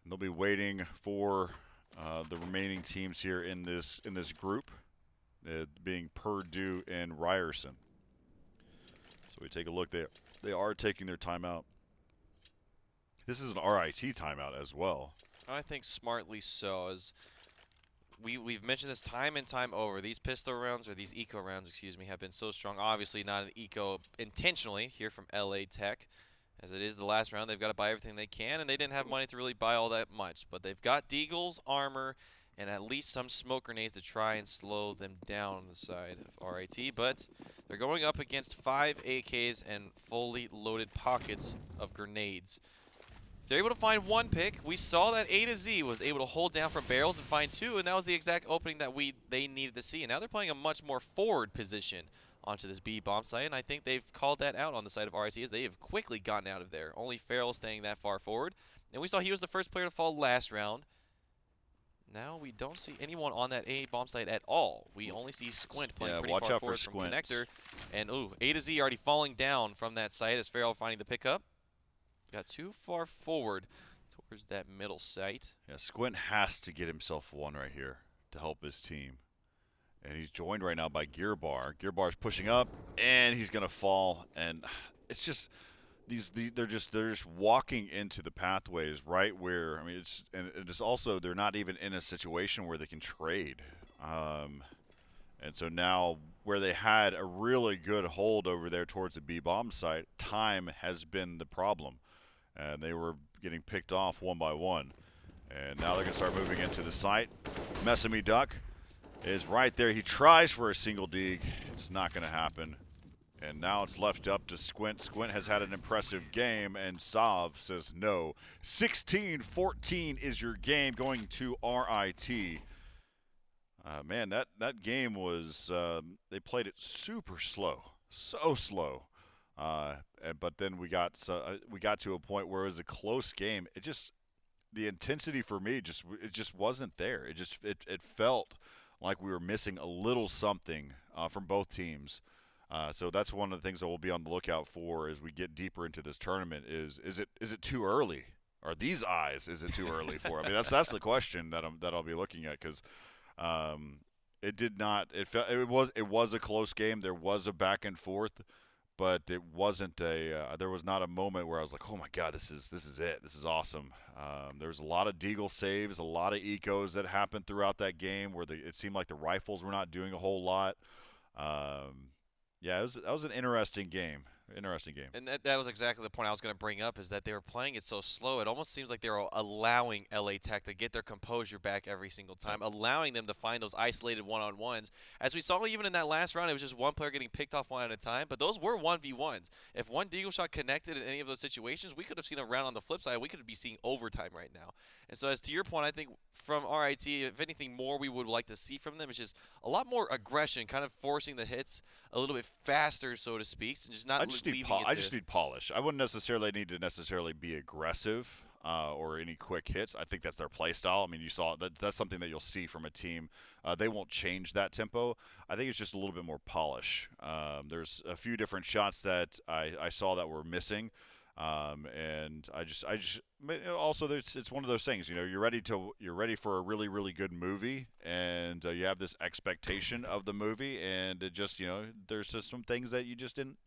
And they'll be waiting for the remaining teams here in this group, being Purdue and Ryerson. So we take a look there. They are taking their timeout. This is an RIT timeout as well. I think smartly so, as we've mentioned this time and time over. These pistol rounds, or these eco rounds, excuse me, have been so strong. Obviously not an eco intentionally here from LA Tech, as it is the last round. They've got to buy everything they can, and they didn't have money to really buy all that much. But they've got deagles, armor, and at least some smoke grenades to try and slow them down on the side of RIT. But they're going up against 5 AKs and fully loaded pockets of grenades. They're able to find 1 pick. We saw that A to Z was able to hold down from barrels and find 2, and that was the exact opening that they needed to see. And now they're playing a much more forward position onto this B bomb site, and I think they've called that out on the side of RIT, as they have quickly gotten out of there. Only Farrell staying that far forward. And we saw he was the first player to fall last round. Now we don't see anyone on that A bomb site at all. We only see Squint playing pretty far forward from connector. And ooh, A to Z already falling down from that site as Farrell finding the pickup. Got too far forward towards that middle site. Yeah, Squint has to get himself 1 right here to help his team. And he's joined right now by Gearbar. Gearbar's pushing up, and he's gonna fall. And it's just they're just walking into the pathways right where, I mean, it's also, they're not even in a situation where they can trade. And so now, where they had a really good hold over there towards the B bomb site, time has been the problem. And they were getting picked off 1 by 1. And now they're going to start moving into the site. Mesame Duck is right there. He tries for a single dig. It's not going to happen. And now it's left up to Squint. Squint has had an impressive game, and Sav says no. 16-14 is your game, going to RIT. Man, that game was, they played it super slow. So slow. But then we got to a point where it was a close game. The intensity for me just wasn't there. It felt like we were missing a little something from both teams. So that's one of the things that we'll be on the lookout for as we get deeper into this tournament. Is it too early? Are these eyes? Is it too early for? I mean, that's the question that I'll be looking at, because it did not. It was a close game. There was a back and forth. But it wasn't there was not a moment where I was like, oh my God, this is it. This is awesome. There was a lot of deagle saves, a lot of ecos that happened throughout that game where it seemed like the rifles were not doing a whole lot. Yeah, that was an interesting game. Interesting game. And that was exactly the point I was going to bring up is that they were playing it so slow. It almost seems like they were allowing LA Tech to get their composure back every single Yep. time, allowing them to find those isolated one-on-ones. As we saw even in that last round, it was just one player getting picked off one at a time, but those were 1v1s. If one Deagle shot connected in any of those situations, we could have seen a round on the flip side. We could be seeing overtime right now. And so as to your point, I think from RIT, if anything more we would like to see from them is just a lot more aggression, kind of forcing the hits a little bit faster, so to speak, and just not leaving it I to just need polish. I wouldn't necessarily need to necessarily be aggressive or any quick hits. I think that's their play style. I mean, you saw that's something that you'll see from a team. They won't change that tempo. I think it's just a little bit more polish. There's a few different shots that I saw that were missing. And I just also it's one of those things, you know, you're ready for a really really good movie, and you have this expectation of the movie, and it just, you know, there's just some things that you just didn't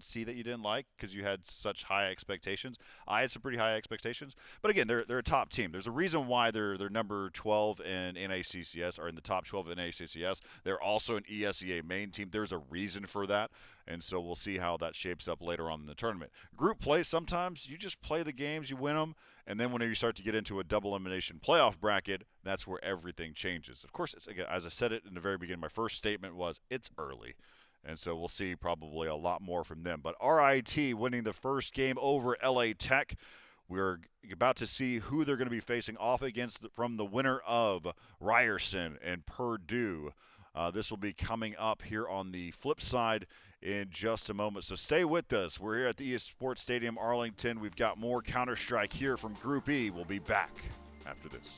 see that you didn't like because you had such high expectations. I had some pretty high expectations, but again, they're a top team. There's a reason why they're number 12 in NACCS, or in the top 12 in NACCS. They're also an ESEA main team. There's a reason for that. And so we'll see how that shapes up later on in the tournament. Group play, sometimes you just play the games, you win them, and then when you start to get into a double elimination playoff bracket, that's where everything changes. Of course, it's, again, as I said it in the very beginning, my first statement was it's early. And so we'll see probably a lot more from them. But RIT winning the first game over LA Tech. We're about to see who they're going to be facing off against from the winner of Ryerson and Purdue. This will be coming up here on the flip side in just a moment. So stay with us. We're here at the EA Sports Stadium, Arlington. We've got more Counter-Strike here from Group E. We'll be back after this.